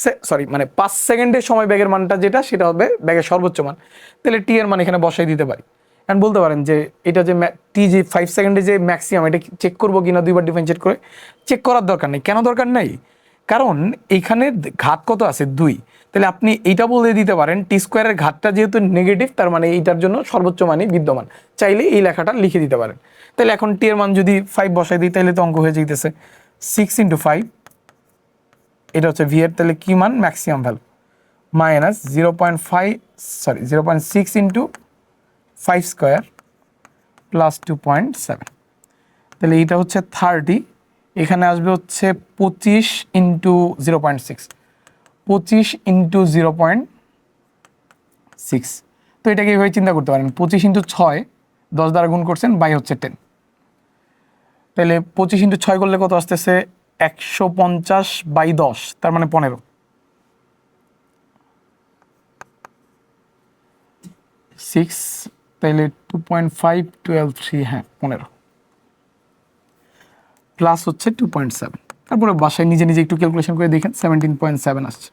সেকেন্ডের সময় ব্যাগের মানটা যেটা সেটা হবে ব্যাগের সর্বোচ্চ মান। তাহলে টি এর মান এখানে বসাই দিতে পারি। এখন বলতে পারেন যে এটা যে টি যে 5 সেকেন্ডে যে ম্যাক্সিমাম, এটা চেক করবো কিনা দুইবার ডিফারেন্সিয়েট করে, চেক করার দরকার নেই। কেন দরকার নেই, কারণ এইখানে ঘাত কত আছে 2, তাহলে আপনি এইটা বলে দিতে পারেন t²-এর ঘাতটা যেহেতু নেগেটিভ তার মানে এইটার জন্য সর্বোচ্চ মানই বিদ্যমান, চাইলে এই লেখাটা লিখে দিতে পারেন। তাহলে এখন টি এর মান যদি 5 বসাই দিই তাহলে তো অঙ্ক হয়ে যেতেছে 6 × 5, এটা হচ্ছে ভি এর, তাহলে কি মান, ম্যাক্সিমাম ভ্যালু, মাইনাস 0.6 × 5² প্লাস 2.7, তাহলে এইটা হচ্ছে 30, এখানে আসবে হচ্ছে 25 ইন্টু 0.6, 25 ইন্টু 0.6। তো এটাকে এইভাবে চিন্তা করতে পারেন, 25 ইন্টু 6, 10 দ্বারা গুণ করছেন, বাই হচ্ছে 10, তাহলে 25 ইন্টু 6 করলে কত আসতেছে 150/10, তার মানে 15, 6, তাহলে 2.5, 12, 3, হ্যাঁ 15, প্লাস হচ্ছে 2.7। তারপরে বাসায় নিজে নিজে একটু ক্যালকুলেশন করে দেখেন, 17.7 আসছে।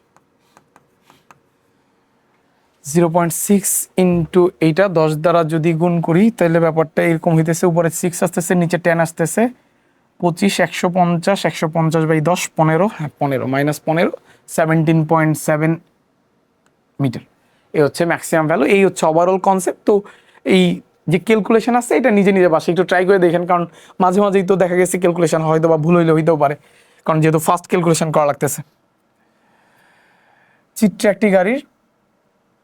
0.6 ইন্টু এইটা 10 দ্বারা যদি গুণ করি তাহলে ব্যাপারটা এরকম হইতেছে, উপরে 6 আসতেছে, নিচে 10 আসতেছে, 25, 150, 150/10, 15, হ্যাঁ 15, -15, 17.7 মিটার। এই হচ্ছে ম্যাক্সিমাম ভ্যালু, এই হচ্ছে ওভারঅল কনসেপ্ট। তো এই যে ক্যালকুলেশন আছে এটা নিজে নিজে বাসায় একটু ট্রাই করে দেখেন, কারণ মাঝে মাঝেই তো দেখা গেছে ক্যালকুলেশন হয়তো বা ভুল হইতেও পারে, কারণ যেহেতু ফার্স্ট ক্যালকুলেশন করা লাগতেছে। চিত্রে একটি গাড়ির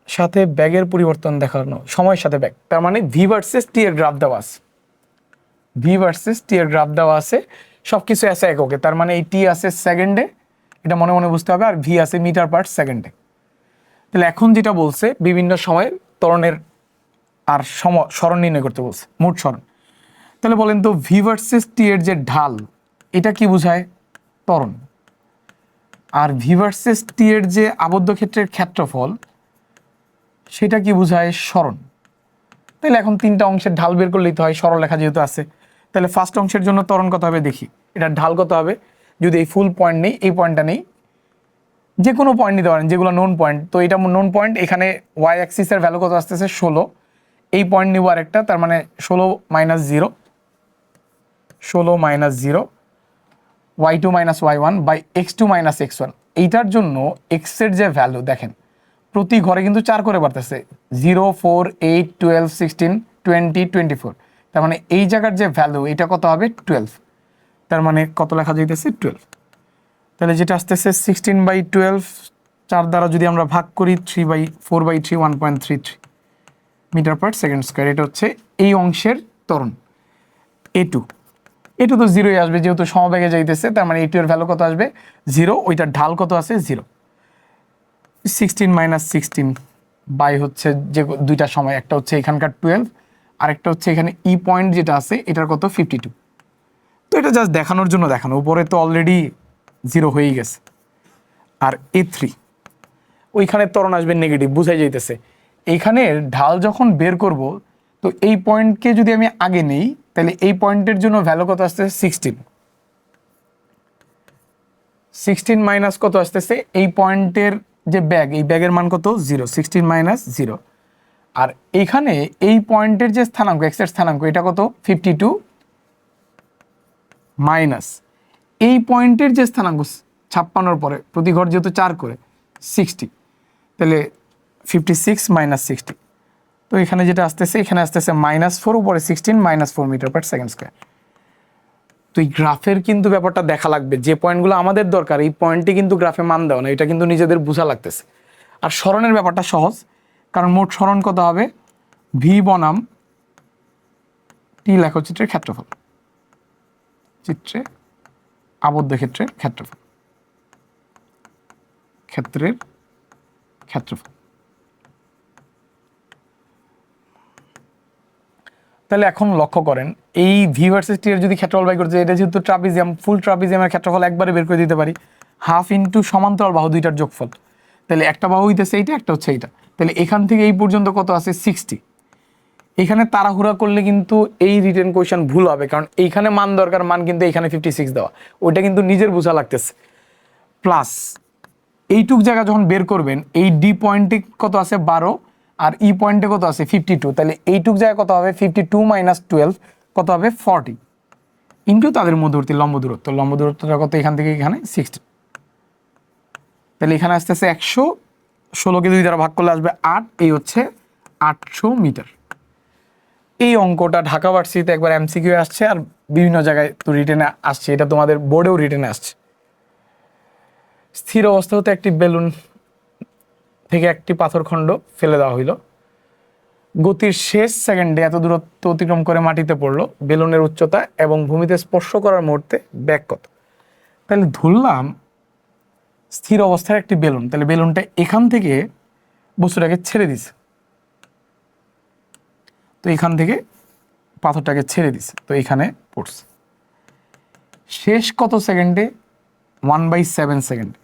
সাথে ব্যাগের পরিবর্তন দেখানো, সময়ের সাথে ব্যাগ, তার মানে ভি ভার্সেস টি এর গ্রাফ দেওয়া আছে, ভি ভার্সেস টি এর গ্রাফ দেওয়া আছে, সব কিছু আছে এককে, তার মানে এই টি আছে সেকেন্ডে, এটা মনে মনে বুঝতে হবে, আর ভি আছে মিটার পার সেকেন্ডে। তাহলে এখন যেটা বলছে বিভিন্ন সময়ের ত্বরণের আর স্মরণ নির্ণয় করতে বলছে, মোট স্মরণ। তাহলে বলেন তো ভি ভার্সেস টি এর যে ঢাল, এটা কি বোঝায়? ত্বরণ। আর ভি ভার্সেস টি এর যে আবদ্ধ ক্ষেত্রের ক্ষেত্রফল, সেটা কি বোঝায়? স্মরণ। তাহলে এখন তিনটা অংশের ঢাল বের করলেই তো হয়, সরলরেখা যেহেতু আছে। তাহলে ফার্স্ট অংশের জন্য ত্বরণ কত হবে দেখি, এটার ঢাল কত হবে, যদি এই ফুল পয়েন্ট নেই, এই পয়েন্টটা নেই, যে কোনো পয়েন্ট নিতে পারেন যেগুলো নোন পয়েন্ট, তো এটা নোন পয়েন্ট, এখানে ওয়াই অ্যাক্সিসের ভ্যালু কত আসতেছে 16, এই পয়েন্ট নিব আরেকটা, তার মানে 16 - 0, 16 - 0, y2 - y1 by x2 - x1। এইটার জন্য x এর যে ভ্যালু দেখেন প্রতি ঘরে কিন্তু 4 করে বাড়তেছে, 0, 4, 8, 12, 16, 20, 24, তার মানে এই জায়গার যে ভ্যালু এটা কত হবে 12, তার মানে কত লেখা যাইতেছে 12। তাহলে যেটা আসতেছে 16/12, 4 দ্বারা যদি আমরা ভাগ করি 3/4/3, 1.33 মিটার পার সেকেন্ড স্কোয়ার। এটা হচ্ছে এই অংশের ত্বরণ। এটু তো জিরোই আসবে যেহেতু সমবেগে যাইতেছে, তার মানে এটু এর ভ্যালু কত আসবে 0, ওইটার ঢাল কত আছে 0, 16 - 16 বাই হচ্ছে যে দুইটা সময়, একটা হচ্ছে এখানকার 12, আরেকটা হচ্ছে এখানে ই পয়েন্ট যেটা আছে এটার কত 52। তো এটা জাস্ট দেখানোর জন্য দেখানো, উপরে তো অলরেডি 0 হয়েই গেছে। আর A3 ওইখানে ত্বরণ আসবে নেগেটিভ, বুঝাই যাইতেছে। এইখানের ঢাল যখন বের করব, তো এই পয়েন্টকে যদি আমি আগে নেই তাহলে এই পয়েন্টের জন্য ভ্যালু কত আসতেছে 16, 16 মাইনাস কত আসতেছে এই পয়েন্টের যে ব্যাগ, এই ব্যাগের মান কত 0, 16 - 0। আর এইখানে এই পয়েন্টের যে স্থানাঙ্ক, এক্স এর স্থানাঙ্ক এটা কত 52, মাইনাস এই পয়েন্টের যে স্থানাঙ্ক 56 পরে প্রতি ঘর যেহেতু 4 করে 60, তাহলে 56 - 60। তো এখানে যেটা আসতেছে, এখানে আসতেছে -4, উপরে 16, -4 মিটার পার সেকেন্ড স্কোয়ার। তো এই গ্রাফের কিন্তু ব্যাপারটা দেখা লাগবে, যে পয়েন্টগুলো আমাদের দরকার এই পয়েন্টে কিন্তু গ্রাফে মান দেওয়া না, এটা কিন্তু নিজেদের বোঝা লাগতেছে। আর স্মরণের ব্যাপারটা সহজ, কারণ মোট স্মরণ কত হবে ভি বনাম টি লেখচিত্রের ক্ষেত্রফল, চিত্রে আবদ্ধ ক্ষেত্রের ক্ষেত্রফল, ক্ষেত্রের ক্ষেত্রফল। তাহলে এখন লক্ষ্য করেন এই ভি ভার্সেস টি এর যদি ক্ষেত্রফল বাই করতে, এটা যেহেতু ট্রাপিজিয়াম, ফুল ট্রাপিজিয়ামের ক্ষেত্রফল একবারে বের করে দিতে পারি, হাফ ইন্টু সমান্তরাল বাহু দুইটার যোগফল। তাহলে একটা বাহু হইতেছে এইটা, একটা হচ্ছে এইটা, তাহলে এখান থেকে এই পর্যন্ত কত আছে 60। এখানে তাড়াহুড়া করলে কিন্তু এই রিটেন কোয়েশ্চেন ভুল হবে, কারণ এইখানে মান দরকার, মান কিন্তু এখানে 56 দেওয়া, ওইটা কিন্তু নিজের বোঝা লাগতেছে। প্লাস এইটুক জায়গা যখন বের করবেন, এই ডি পয়েন্টে কত আছে 12, আর ই পয়েন্টে কত আছে 52, তাহলে এইটুক জায়গা কত হবে 52 - 12 কত হবে 40, ইন্টু তাদের মধ্যবর্তী লম্ব দূরত্ব, লম্ব দূরত্বটা কত এখান থেকে এখানে 60, তাহলে এখানে আসতেছে 116কে 2 দ্বারা ভাগ করলে আসবে 8, এই হচ্ছে 800 মিটার। এই অঙ্কটা ঢাকা ভার্সিটিতে একবার এমসিকিউ আসছে, আর বিভিন্ন জায়গায় তো রিটেনে আসছে, এটা তোমাদের বোর্ডেও রিটেনে আসছে। স্থির অবস্থা হতে একটি বেলুন থেকে একটি পাথর খণ্ড ফেলে দেওয়া হইল, গতির শেষ সেকেন্ডে এত দূরত্ব অতিক্রম করে মাটিতে পড়লো, বেলুনের উচ্চতা এবং ভূমিতে স্পর্শ করার মুহূর্তে বেগ কত? তাহলে ধরলাম স্থির অবস্থায় একটি বেলুন, তাহলে বেলুনটা এখান থেকে বস্তুটাকে ছেড়ে দিছে, তো এখান থেকে পাথরটাকে ছেড়ে দিছে, তো এখানে পড়ছে। শেষ কত সেকেন্ডে? 1/7 সেকেন্ডে।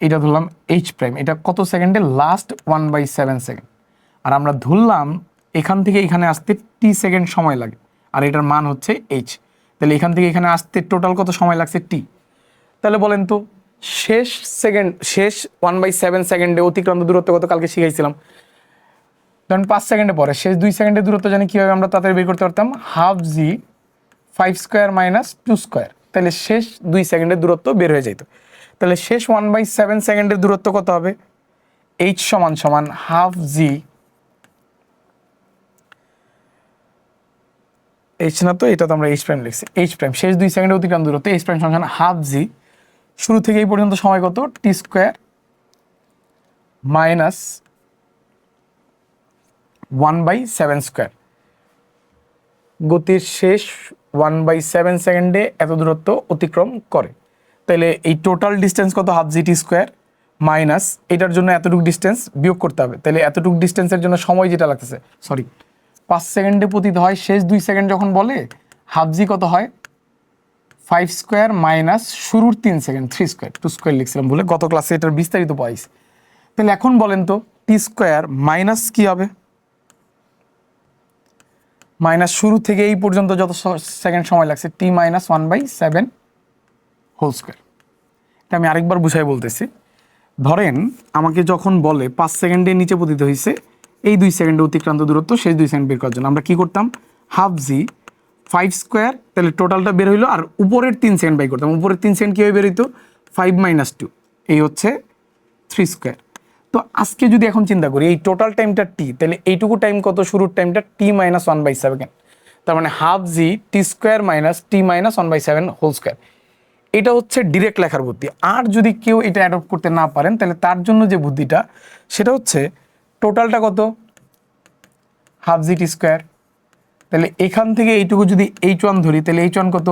এটা ধরলাম এইচ প্রাইম, এটা কত সেকেন্ডে? Last 1/7 second. আর আমরা ধরলাম এখান থেকে এখানে আসতে টি সেকেন্ড সময় লাগে, আর এটার মান হচ্ছে এইচ। তাহলে এখান থেকে এখানে আসতে টোটাল কত সময় লাগছে? টি। তাহলে বলেন তো শেষ 1/7 সেকেন্ডে অতিক্রান্ত দূরত্ব কত? কালকে শিখাইছিলাম। ধরেন 5 সেকেন্ডে পরে শেষ 2 সেকেন্ডের দূরত্ব জানি, কীভাবে আমরা তাড়াতাড়ি বের করতে পারতাম? হাফ জি 5 স্কোয়ার মাইনাস 2 স্কোয়ার। তাহলে শেষ 2 সেকেন্ডের দূরত্ব বের হয়ে যেত। তাহলে শেষ 1/7 সেকেন্ডের দূরত্ব কত হবে? এইচ সমান সমান হাফ জি, এইচ না তো, এটা তো আমরা এইচ প্রাইম লিখছি, এইচ প্রাইম শেষ 2 সেকেন্ডে অতিক্রান্ত দূরত্ব, এইচ প্রাইম সমান হাফ জি শুরু থেকে এই পর্যন্ত সময় কত? টি স্কোয়ার মাইনাস 1/7 স্কোয়ার। গতির শেষ 1/7 সেকেন্ডে এত দূরত্ব অতিক্রম করে, তাহলে এই টোটাল ডিস্টেন্স কত? হাফ জি টি স্কোয়ার মাইনাস এটার জন্য এতটুকু ডিস্টেন্স বিয়োগ করতে হবে, তাহলে এতটুকু ডিস্টেন্সের জন্য সময় যেটা লাগতেছে, সরি 5 সেকেন্ডে পতিত হয়, শেষ 2 সেকেন্ড যখন বলে হাফ জি কত হয়? 5 স্কোয়ার মাইনাস শুরুর 3 সেকেন্ড 3 স্কোয়ার, 2 স্কোয়ার লিখছিলাম বলে, গত ক্লাসে এটার বিস্তারিত পাইছি। তাহলে এখন বলেন তো টি স্কোয়ার মাইনাস কি হবে? মাইনাস শুরু থেকে এই পর্যন্ত যত সেকেন্ড সময় লাগছে, টি মাইনাস 1/7 হোল স্কোয়ার। এটা আমি আরেকবার বুঝাই বলতেছি। ধরেন আমাকে যখন বলে 5 সেকেন্ডের নিচে পতিত হয়েছে, এই 2 সেকেন্ডে অতিক্রান্ত দূরত্ব শেষ 2 সেকেন্ড বের করার জন্য আমরা কি করতাম? হাফ জি 5 স্কোয়ার, তাহলে টোটালটা বের হইলো, আর উপরের 3 সেকেন্ড বাই করতাম। উপরের 3 সেকেন্ড কীভাবে বের হইতো? 5 - 2, এই হচ্ছে 3 স্কোয়ার। তো আজকে যদি এখন চিন্তা করি এই টোটাল টাইমটা টি, তাহলে এইটুকু টাইম কত? শুরুর টাইমটা টি মাইনাস 1/7, তার মানে হাফ জি টি স্কোয়ার মাইনাস টি মাইনাস 1/7 হোল স্কোয়ার। এটা হচ্ছে ডিরেক্ট লেখার বুদ্ধি। আর যদি কেউ এটা অ্যাডপ্ট করতে না পারেন, তাহলে তার জন্য যে বুদ্ধিটা সেটা হচ্ছে টোটালটা কত? হাফ জি টি স্কোয়ার, তাহলে এখান থেকে এইটুকু যদি H1 ধরি, তাহলে H1 কত?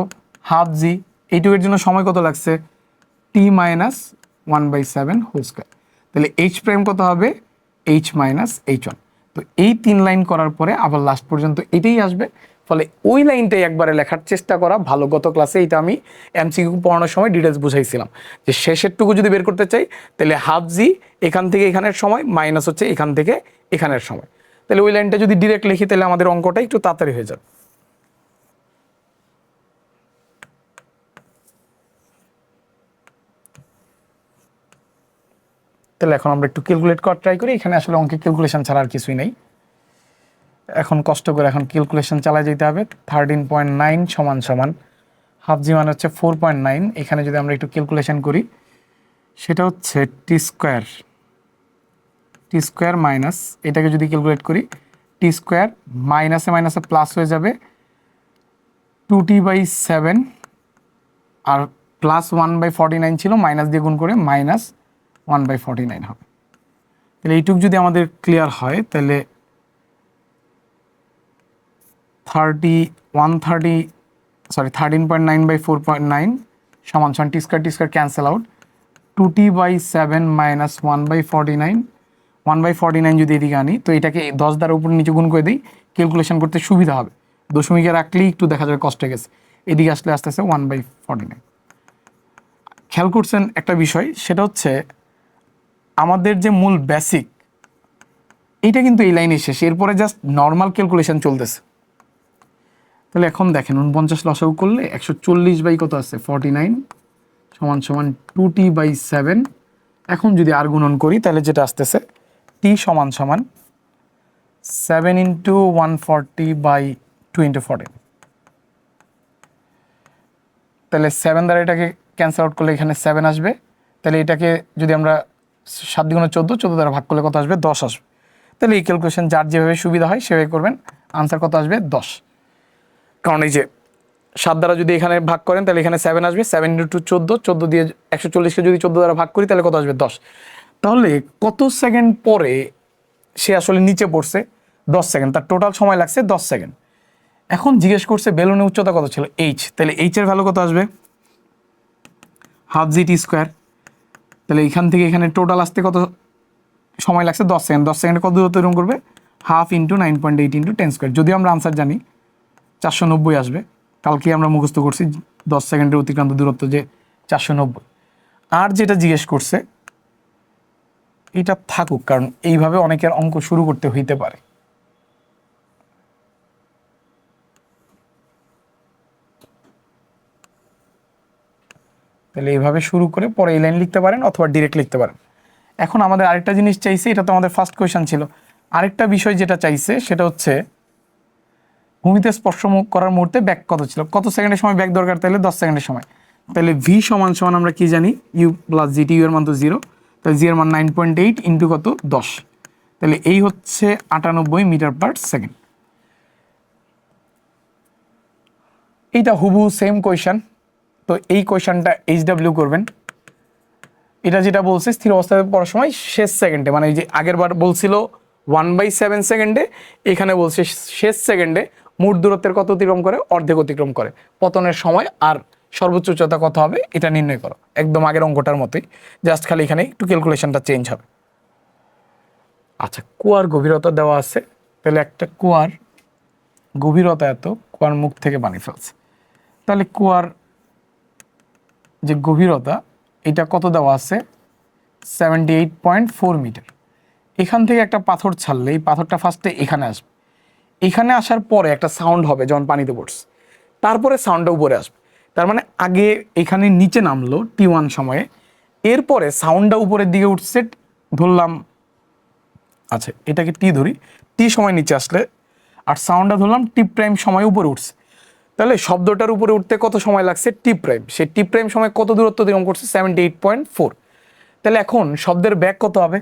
হাফ জি, এইটুকুর জন্য সময় কত লাগছে? টি মাইনাস 1/7 হোল স্কোয়ার। তাহলে এইচ প্রাইম কত হবে? H minus H1। তো এই 3 লাইন করার পরে আবার লাস্ট পর্যন্ত এটাই আসবে, ফলে ওই লাইনটাই একবারে লেখার চেষ্টা করা ভালো। গত ক্লাসে এটা আমি এমসিকিউ পড়ানোর সময় ডিটেলস বুঝাইছিলাম যে শেষেরটুকু যদি বের করতে চাই, তাহলে হাফ জি এখান থেকে এখানের সময় মাইনাস হচ্ছে এখান থেকে এখানের সময়। তাহলে ওই লাইনটা যদি ডিরেক্ট লিখি, তাহলে আমাদের অঙ্কটা একটু তাড়াতাড়ি হয়ে যাবে। তাহলে এখন আমরা একটু ক্যালকুলেট করার ট্রাই করি। এখানে আসলে অঙ্কে ক্যালকুলেশন ছাড়া আর কিছুই নেই, এখন কষ্ট করে এখন ক্যালকুলেশন চালায় যেতে হবে। 13.9 সমান সমান হাফ জি মানে হচ্ছে 4.9। এখানে যদি আমরা একটু ক্যালকুলেশন করি, সেটা হচ্ছে টি স্কোয়ার মাইনাস, এটাকে যদি ক্যালকুলেট করি, টি স্কোয়ার মাইনাসে মাইনাসে প্লাস হয়ে যাবে 2t/7, আর প্লাস 1/49 ছিল, মাইনাস দিয়ে গুণ করে মাইনাস 1/49 হবে। তাহলে এইটুক যদি আমাদের ক্লিয়ার হয়, তাহলে 13.9/4.9 সমান সমান t square cancel out, 2t/7 minus 1/49। 1/49 যদি এদিকে আনি, তো এটাকে 10 দ্বারা উপর নিচে গুণ করে দিই, ক্যালকুলেশন করতে সুবিধা হবে। দশমিকে রাখলেই একটু দেখা যাবে কষ্ট হয়ে গেছে, এদিকে আসলে আস্তে আস্তে 1/49। খেয়াল করছেন একটা বিষয়, সেটা হচ্ছে আমাদের যে মূল বেসিক, এইটা কিন্তু এই লাইনে শেষ, এরপরে জাস্ট নর্মাল ক্যালকুলেশন চলতেছে। তাহলে এখন দেখেন 49 লসাগু করলে 140 কত আছে? 49 সমান সমান 2t/7। এখন যদি আর গুণন করি, তাহলে যেটা আসতেছে t সমান সমান 7 × 140/2 × 14। তাহলে 7 দ্বারা এটাকে ক্যান্সেল আউট করলে এখানে 7 আসবে। তাহলে এটাকে যদি আমরা 7 × 14, 14 দ্বারা ভাগ করলে কত আসবে? 10 আসবে। তাহলে এই ক্যালকুলেশন যার যেভাবে সুবিধা হয় সেভাবে করবেন, আনসার কত আসবে? 10। কারণ এই যে 7 দ্বারা যদি এখানে ভাগ করেন, তাহলে এখানে 7 আসবে। 7 × 14, 14 দিয়ে 140কে যদি 14 দ্বারা ভাগ করি, তাহলে কত আসবে? 10। তাহলে কত সেকেন্ড পরে সে আসলে নিচে পড়ছে? 10 সেকেন্ড, তার টোটাল সময় লাগছে 10 সেকেন্ড। এখন জিজ্ঞেস করছে বেলুনের উচ্চতা কত ছিল, এইচ, তাহলে এইচ এর ভ্যালু কত আসবে, হাফ জি টি স্কোয়ার। তাহলে এখান থেকে এখানে টোটাল আসতে কত সময় লাগছে, 10 সেকেন্ড। 10 সেকেন্ডে কত দূরত্ব এরকম করবে, হাফ ইন্টু 9.8 ইন্টু 10 স্কোয়ার। যদিও আমরা আনসার জানি 490 আসবে, কালকে আমরা মুখস্থ করছি 10 সেকেন্ডের অতিক্রান্ত দূরত্ব যে 490। আর যেটা জিজ্ঞেস করছে এটা থাকুক, কারণ এইভাবে অনেকের অঙ্ক শুরু করতে হইতে পারে। তাহলে এইভাবে শুরু করে পরে এই লাইন লিখতে পারেন অথবা ডিরেক্ট লিখতে পারেন। এখন আমাদের আরেকটা জিনিস চাইছে, এটা তো আমাদের ফার্স্ট কোয়েশ্চন ছিল। আরেকটা বিষয় যেটা চাইছে সেটা হচ্ছে ভূমিতে স্পর্শ করার মুহূর্তে ব্যাক কত ছিল, কত সেকেন্ডের সময় ব্যাক দরকার, তাহলে 10 সেকেন্ডের সময়। তাহলে ভি সমান সমান আমরা কি জানি, ইউ প্লাস জিটি, ইউ এর মান তো 0, তাহলে জি এর মান 9.8 ইন্টু কত 10, তাহলে এই হচ্ছে 98 মিটার পার সেকেন্ড। এইটা হুবহু সেম কোয়েশ্চন, তো এই কোয়েশ্চনটা এইচডব্লিউ করবেন। এটা যেটা বলছে স্থির অবস্থায় পড়ার সময় শেষ সেকেন্ডে, মানে এই যে আগের বার বলছিল 1/7 সেকেন্ডে, এখানে বলছে শেষ সেকেন্ডে মোট দূরত্বের কত অতিক্রম করে, অর্ধেক অতিক্রম করে। পতনের সময় আর সর্বোচ্চ উচ্চতা কত হবে এটা নির্ণয় করো, একদম আগের অঙ্কটার মতোই, জাস্ট খালি এখানে একটু ক্যালকুলেশনটা চেঞ্জ হবে। আচ্ছা, কুয়ার গভীরতা দেওয়া আছে, তাহলে একটা কুয়ার গভীরতা এত, কুয়ার মুখ থেকে পানি ফেলছে, তাহলে কুয়ার যে গভীরতা এটা কত দেওয়া আছে, 78.4 মিটার। এখান থেকে একটা পাথর ছাড়লে এই পাথরটা ফার্স্টে এখানে আসবে, এখানে আসার পরে একটা সাউন্ড হবে যখন পানিতে পড়ছে, তারপরে সাউন্ডটা উপরে আসবে। তার মানে আগে এখানে নিচে নামলো T1 সময়ে, এরপরে সাউন্ডটা উপরের দিকে উঠছে ধরলাম, আচ্ছা এটাকে টি ধরি, টি সময় নিচে আসলে, আর সাউন্ডটা ধরলাম টি প্রাইম সময় উপরে উঠছে। তাহলে শব্দটার উপরে উঠতে কত সময় লাগছে টি প্রাইম, সেই টি প্রাইম সময় কত দূরত্ব অতিক্রম করছে, 78.4। তাহলে এখন শব্দের ব্যাগ কত হবে,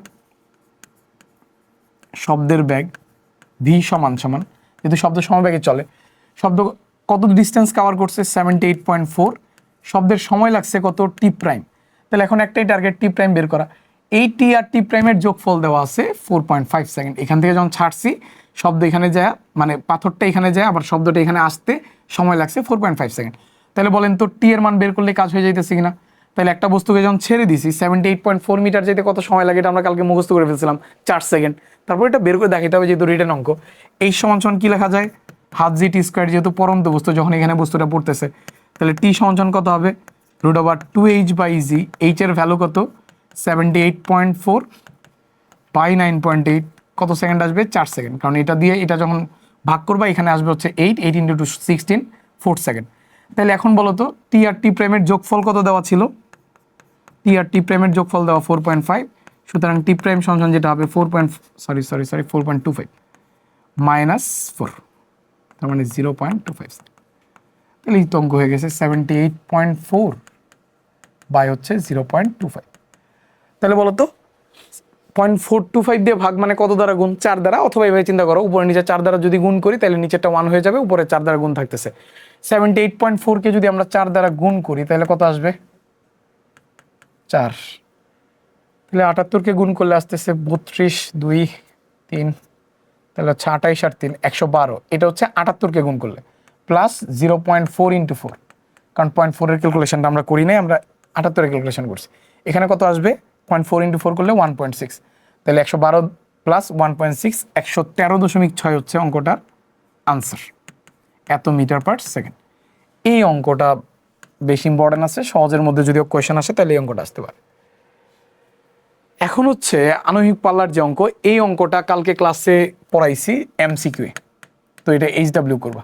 শব্দের ব্যাগ ভি সমান সমান, যেহেতু শব্দ সমবেগে চলে, শব্দ কত ডিস্টেন্স কভার করছে 78.4, শব্দের সময় লাগছে কত টি প্রাইম। তাহলে এখন একটাই টার্গেট টি প্রাইম বের করা। এই টি আর টি প্রাইমের যোগফল দেওয়া আছে 4.5 সেকেন্ড। এখান থেকে যখন ছাড়ছি শব্দ এখানে যায়, মানে পাথরটা এখানে যায়, আবার শব্দটা এখানে আসতে সময় লাগছে 4.5 সেকেন্ড। তাহলে বলেন তো টি এর মান বের করলে কাজ হয়ে যাইতেছে কিনা। তাহলে একটা বস্তুকে যখন ছেড়ে দিছি 78.4 মিটার যেতে কত সময় লাগে, এটা আমরা কালকে মুখস্থ করে ফেলছিলাম 4 সেকেন্ড। তারপর এটা বের করে দেখাতে হবে, যেহেতু রিটেন অঙ্ক। এই সমান সমান কি লেখা যায়, হাফ জি টি স্কোয়ার, যেহেতু পরন্ত বস্তু যখন এখানে বস্তুটা পড়তেছে, তাহলে টি সমান সমান কত হবে, √2h/g। এইচ এর ভ্যালু কত, 78.4 বাই 9.8, কত সেকেন্ড আসবে, 4 সেকেন্ড। কারণ এটা দিয়ে এটা যখন ভাগ করবা এখানে আসবে হচ্ছে 8 ইন্টু 2 16, 4 সেকেন্ড। তাহলে এখন বলো তো টি আর টি প্রাইমের যোগফল কত দেওয়া ছিল, টি আর টি প্রাইমের যোগফল দেওয়া 4.5, সুতরাং টি প্রাইম সমান যেটা হবে 4.25 মাইনাস 4, তার মানে 0.25। তাহলে এই তো অঙ্ক হয়ে গেছে 78.4 বাই হচ্ছে 0.25। তাহলে বলো তো 0.425 দিয়ে ভাগ মানে কত দ্বারা গুণ, 4 দ্বারা, অথবা এভাবে চিন্তা করো উপরে নিচে 4 দ্বারা যদি গুণ করি তাহলে নিচেরটা 1 হয়ে যাবে, উপরে 4 দ্বারা গুণ থাকতেছে। 78.4 কে যদি আমরা 4 দ্বারা গুণ করি তাহলে কত আসবে, 4। তাহলে 78 কে গুণ করলে আসতেছে 32, 2, 3, তাহলে হচ্ছে 28 আর 3 112। এটা হচ্ছে 78 কে গুণ করলে প্লাস 0.4 ইন্টু 4, কারণ 0.4 এর ক্যালকুলেশনটা আমরা করি নাই, আমরা 78 এর ক্যালকুলেশন করছি। এখানে কত আসবে, 0.4 ইন্টু 4 করলে 1.6, তাহলে 112 প্লাস 1.6 113.6 হচ্ছে অঙ্কটার আনসার, এত মিটার পার সেকেন্ড। এই অঙ্কটা বেশি ইম্পর্টেন্ট আছে, সহজের মধ্যে যদিও কোয়েশ্চেন আসে তাহলে এই অঙ্কটা আসতে পারে। এখন হচ্ছে আণবিক পাল্লার যে অঙ্ক, এই অঙ্কটা কালকে ক্লাসে পড়াইছি এমসিকিউ, তো এটা এইচডব্লিউ করবা,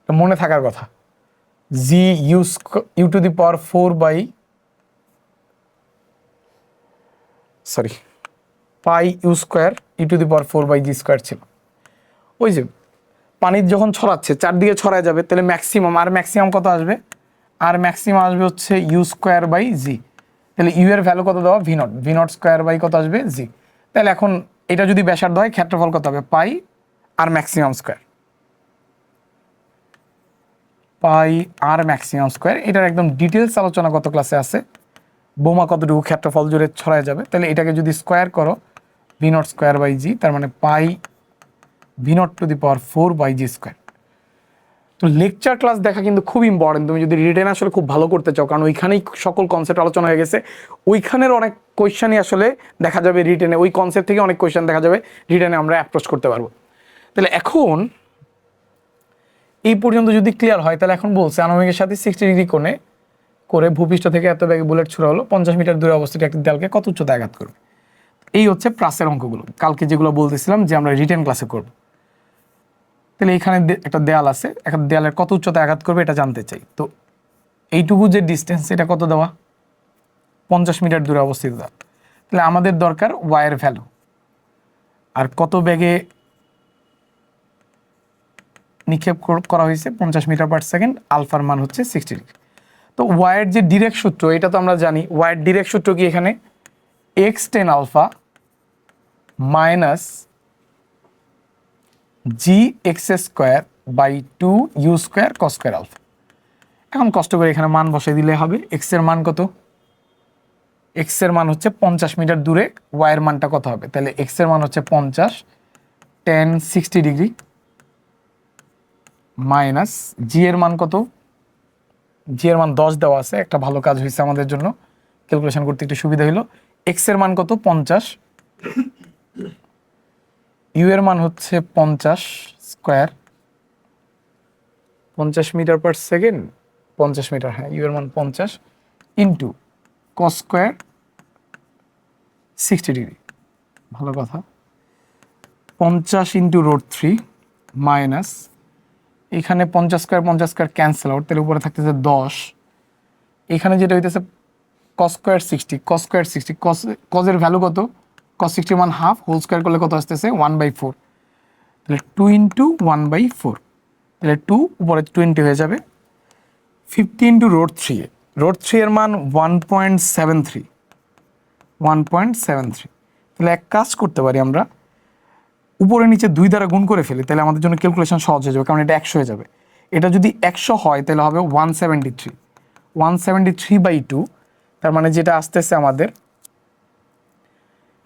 মনে থাকার কথা। G u to the power 4 by pi u square e to the power 4 by g square ছিল। ওই যে পানির যখন ছড়াচ্ছে চারদিকে ছড়ায় যাবে, তাহলে ম্যাক্সিমাম, আর ম্যাক্সিমাম কত আসবে, আর ম্যাক্সিমাম আসবে হচ্ছে ইউ স্কোয়ার বাই জি। তাহলে ইউ এর ভ্যালু কত দেওয়া, ভি নট স্কোয়ার বাই কত আসবে, জি। তাহলে এখন এটা যদি ব্যাসার্ধ হয় ক্ষেত্রফল কত হবে, পাই আর ম্যাক্সিমাম স্কোয়ার, পাই আর ম্যাক্সিমাম স্কোয়ার। এটার একদম ডিটেলস আলোচনা গত ক্লাসে আছে, বোমা কতটুকু ক্ষেত্রফল জুড়ে ছড়ায় যাবে। তাহলে এটাকে যদি স্কোয়ার করো ভি নট স্কোয়ার বাই জি, তার মানে পাই v0/4/g²। তো লেকচার ক্লাস দেখা কিন্তু খুব ইম্পর্টেন্ট, তুমি যদি রিটেন আসলে খুব ভালো করতে চাও, কারণ ওইখানেই সকল কনসেপ্ট আলোচনা হয়ে গেছে। ওইখানের অনেক কোয়েশ্চেনই আসলে দেখা যাবে রিটেনে, ওই কনসেপ্ট থেকে অনেক কোয়েশ্চেন দেখা যাবে রিটেনে আমরা অ্যাপ্রোচ করতে পারবো। তাহলে এখন এই পর্যন্ত যদি ক্লিয়ার হয়, তাহলে এখন বলছে আনুভূমিকের সাথে 60 ডিগ্রি কোণে করে ভূপৃষ্ঠ থেকে এত বেগে বুলেট ছুড়া হলো, 50 মিটার দূরে অবস্থিত একটি দেয়ালকে কত উচ্চতায় আঘাত করবে। এই হচ্ছে প্রাসের অঙ্কগুলো, কালকে যেগুলো বলতেছিলাম যে আমরা রিটেন ক্লাসে করব। তাহলে এখানে একটা দেয়াল আছে, একটা দেয়ালের কত উচ্চতায় আঘাত করবে এটা জানতে চাই। তো এইটুকু যে ডিস্টেন্স, এটা কত দেওয়া, 50 মিটার দূরে অবস্থিত দেওয়া। তাহলে আমাদের দরকার ওয়াইয়ের ভ্যালু, আর কত বেগে নিক্ষেপ করা হয়েছে 50 মিটার পার সেকেন্ড, আলফার মান হচ্ছে 60 ডিগ্রি। তো ওয়াইয়ের যে ডিরেক্ট সূত্র, এটা তো আমরা জানি। ওয়াইয়ের ডিরেক্ট সূত্র কি, এখানে x10 alpha minus gx²/2u² cos² alpha. এখন কষ্ট করে এখানে মান বসাই দিলে হবে। এক্স এর মান কত, এক্স এর মান হচ্ছে 50 মিটার দূরে, ওয়াইয়ের মানটা কত হবে, তাহলে এক্স এর মান হচ্ছে 50 tan 60 ডিগ্রি মাইনাস জি এর মান কত, জি এর মান 10 দেওয়া আছে, একটা ভালো কাজ হয়েছে আমাদের জন্য, ক্যালকুলেশন করতে একটু সুবিধা হলো। এক্স এর মান কত 50, ইউ এর মান হচ্ছে 50 square, 50 metre per second, 50 metre, হ্যাঁ ইউ এর মান 50 ইন্টু cos² 60 ডিগ্রি, ভালো কথা, 50 ইন্টু √3 মাইনাস, এখানে 50² ক্যান্সেল আউট, তাহলে উপরে থাকতেছে 10, এখানে যেটা হইতেছে cos² 60, cos² 60, cos-এর ভ্যালু কত, cos 60 মান হাফ, হোল স্কোয়ার করলে কত আসতেছে 1/4, তাহলে 2 ইন্টু 1/4, তাহলে 2 উপরে 20 হয়ে যাবে। 50 ইন্টু √3 এর মান 1.73, তাহলে এক কাজ করতে পারি আমরা, উপরে নিচে 2 দ্বারা গুণ করে ফেলি, তাহলে আমাদের জন্য ক্যালকুলেশন সহজ হয়ে যাবে, কারণ এটা 100 হয়ে যাবে। এটা যদি 100 হয় তাহলে হবে 173/2, তার মানে যেটা আসতেছে আমাদের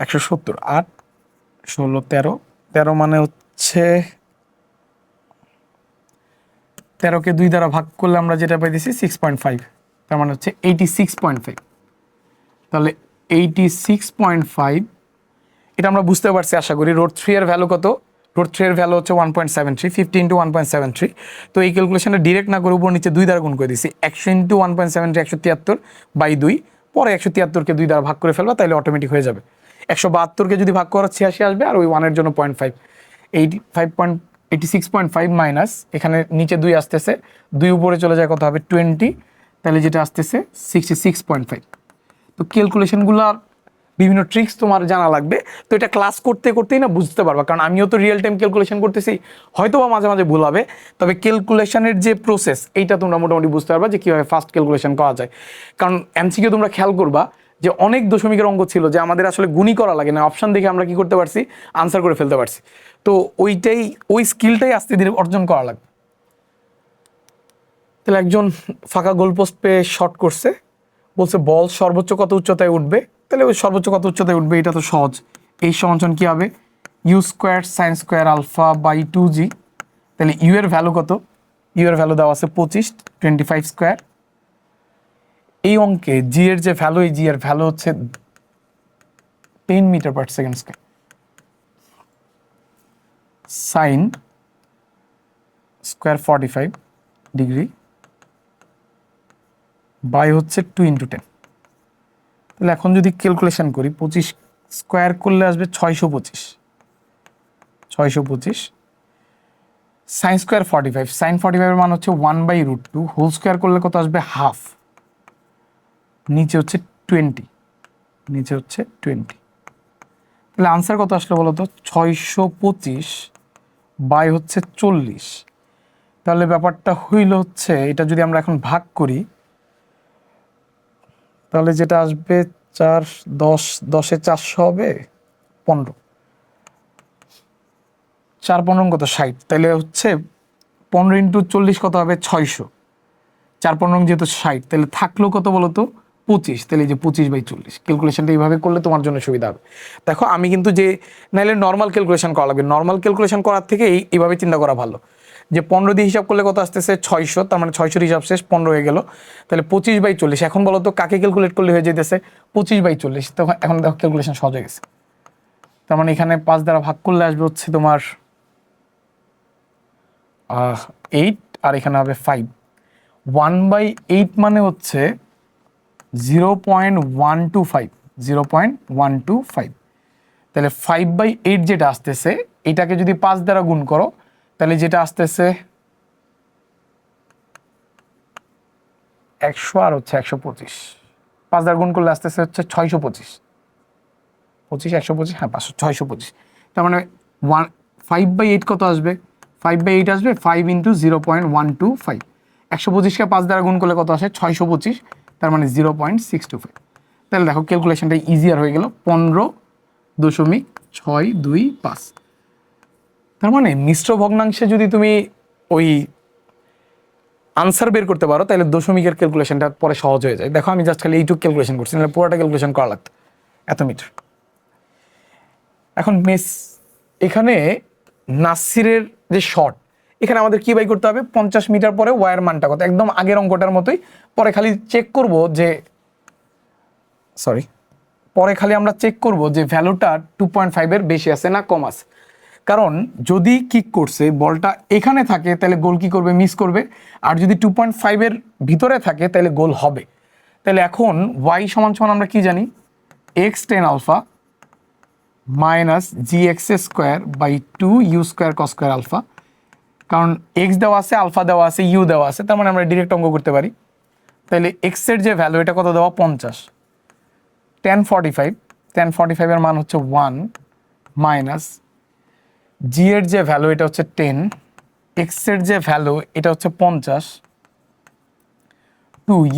170, 8 16 13, 13 মানে হচ্ছে 13কে 2 দ্বারা ভাগ করলে আমরা যেটা পাইতেছি 6.5, তার মানে হচ্ছে 86.5। তাহলে 86.5, এটা আমরা বুঝতে পারছি আশা করি। √3 এর ভ্যালু কত, √3 এর ভ্যালু হচ্ছে 1.73, 50 ইন্টু 1.73। তো এই ক্যালকুলেশনটা ডিরেক্ট না করে উপর নিচে 2 দ্বারা গুণ করে দিছি, 100 ইন্টু 1.73 173/2, পরে 173কে 2 দ্বারা ভাগ করে ফেলবা, তাহলে অটোমেটিক হয়ে যাবে। 172কে যদি ভাগ করো 86 আসবে, আর ওই 1 এর জন্য 0.5, 86.5 মাইনাস, এখানে নিচে 2 আসতেছে, 2 উপরে চলে যায়, কত হবে 20, তাহলে যেটা আসতেছে 66.5। তো ক্যালকুলেশনগুলো বিভিন্ন ট্রিক্স তোমার জানা লাগবে, তো এটা ক্লাস করতে করতেই না বুঝতে পারবা, কারণ আমিও তো রিয়েল টাইম ক্যালকুলেশন করতেছি, হয়তো বা মাঝে মাঝে ভুল হবে, তবে ক্যালকুলেশনের যে প্রসেস এইটা তোমরা মোটামুটি বুঝতে পারবা যে কীভাবে ফাস্ট ক্যালকুলেশন করা যায়। কারণ এমসিকিউ তোমরা খেয়াল করবা যে অনেক দশমিকের অঙ্ক ছিল যে আমাদের আসলে গুণই করা লাগে না, অপশন দেখে আমরা কি করতে পারছি, আনসার করে ফেলতে পারছি। তো ওই স্কিলটাই আস্তে ধীরে অর্জন করা লাগবে। তাহলে একজন ফাঁকা গোলপোস্ট পেয়ে শর্ট করছে, বলছে বল সর্বোচ্চ কত উচ্চতায় উঠবে, তাহলে ওই সর্বোচ্চ কত উচ্চতায় উঠবে এটা তো সহজ, এই সমান কি হবে u² sin² α/2g। তাহলে ইউ এর ভ্যালু কত, ইউ এর ভ্যালু দেওয়া আছে 25, 25²। এই অঙ্কে জি এর যে ভ্যালু, এই জি এর ভ্যালু হচ্ছে 10 metre per second square, sin² 45 degree by হচ্ছে 2 ইন্টু 10। তাহলে এখন যদি ক্যালকুলেশন করি, 25 স্কোয়ার করলে আসবে 625, sin² 45, sin 45 এর মান হচ্ছে 1/√2, হোল স্কোয়ার করলে কত আসবে হাফ, নিচে হচ্ছে 20, নিচে হচ্ছে 20। তাহলে আনসার কত আসলে বলো তো, 625 বাই হচ্ছে 40। তাহলে ব্যাপারটা হইল হচ্ছে, এটা যদি আমরা এখন ভাগ করি, তাহলে যেটা আসবে 4 10 10-এ 400 হবে 15, 4 15 কত 60, তাহলে হচ্ছে 15 ইন্টু 40 কত হবে 600, 4 15 যেহেতু 60, তাহলে থাকলো কত বলো তো 25, তাহলে এই যে 25/40 ক্যালকুলেশনটা এইভাবে করলে তোমার জন্য সুবিধা হবে। দেখো আমি কিন্তু যে নাইলে নর্মাল ক্যালকুলেশন করা লাগবে, নর্মাল ক্যালকুলেশন করার থেকে এইভাবে চিন্তা করা ভালো। যে 15 দিয়ে হিসাব করলে কত আসতেছে 600, তার মানে 600 হিসাব শেষ, 15 হয়ে গেল, তাহলে 25/40। এখন বলো তো কাকে ক্যালকুলেট করলে হয়ে যেতেছে 25/40। তো এখন দেখো ক্যালকুলেশন সহজ হয়ে গেছে। তার মানে এখানে 5 দ্বারা ভাগ করলে আসবে হচ্ছে তোমার 8, আর এখানে হবে 5। 1/8 মানে হচ্ছে 0.125, 0.125। তাহলে 5/8 যেটা আসতেছে এটাকে যদি 5 দ্বারা গুণ করো তাহলে যেটা আসতেছে 100 আর হচ্ছে 125, 5 দ্বারা গুণ করলে আসতেছে হচ্ছে 625, 125, হ্যাঁ 625। তার মানে 5/8 কত আসবে? 5/8 আসবে 5 × 0.125। 125কে 5 দ্বারা গুণ করলে কত আসে? 625, তার মানে 0.625। তাহলে দেখো ক্যালকুলেশনটা ইজিয়ার হয়ে গেল, 15.625। তার মানে মিশ্র ভগ্নাংশে যদি তুমি ওই আনসার বের করতে পারো তাহলে দশমিকের ক্যালকুলেশনটা পরে সহজ হয়ে যায়। দেখো আমি জাস্ট খালি এইটুকু ক্যালকুলেশন করছি, নাহলে পুরোটা ক্যালকুলেশন করা লাগতো, এত মিটার। এখন এখানে নাসিরের যে শর্ট, এখানে আমাদের কি বাই করতে হবে? 50 মিটার পরে ওয়ার মানটা কত, একদম আগের অঙ্কটার মতোই। পরে খালি চেক করব যে আমরা চেক করব যে ভ্যালুটা 2.5 এর বেশি আছে না কম আছে। কারণ যদি কিক করছে বলটা এখানে থাকে তাহলে গোল কি করবে? মিস করবে। আর যদি 2.5 এর ভিতরে থাকে তাহলে গোল হবে। তাহলে এখন y সমান আমরা কি জানি? x tan alpha minus gx² u square cos square alpha. কারণ এক্স দেওয়া আছে, আলফা দেওয়া আছে, ইউ দেওয়া আছে, তার মানে আমরা ডিরেক্ট অঙ্ক করতে পারি। তাহলে এক্স এর যে ভ্যালু এটা কত দেওয়া? 50। tan 45 এর মান হচ্ছে 1 মাইনাস জি এর যে ভ্যালু এটা হচ্ছে 10, এক্স এর যে ভ্যালু এটা হচ্ছে 50,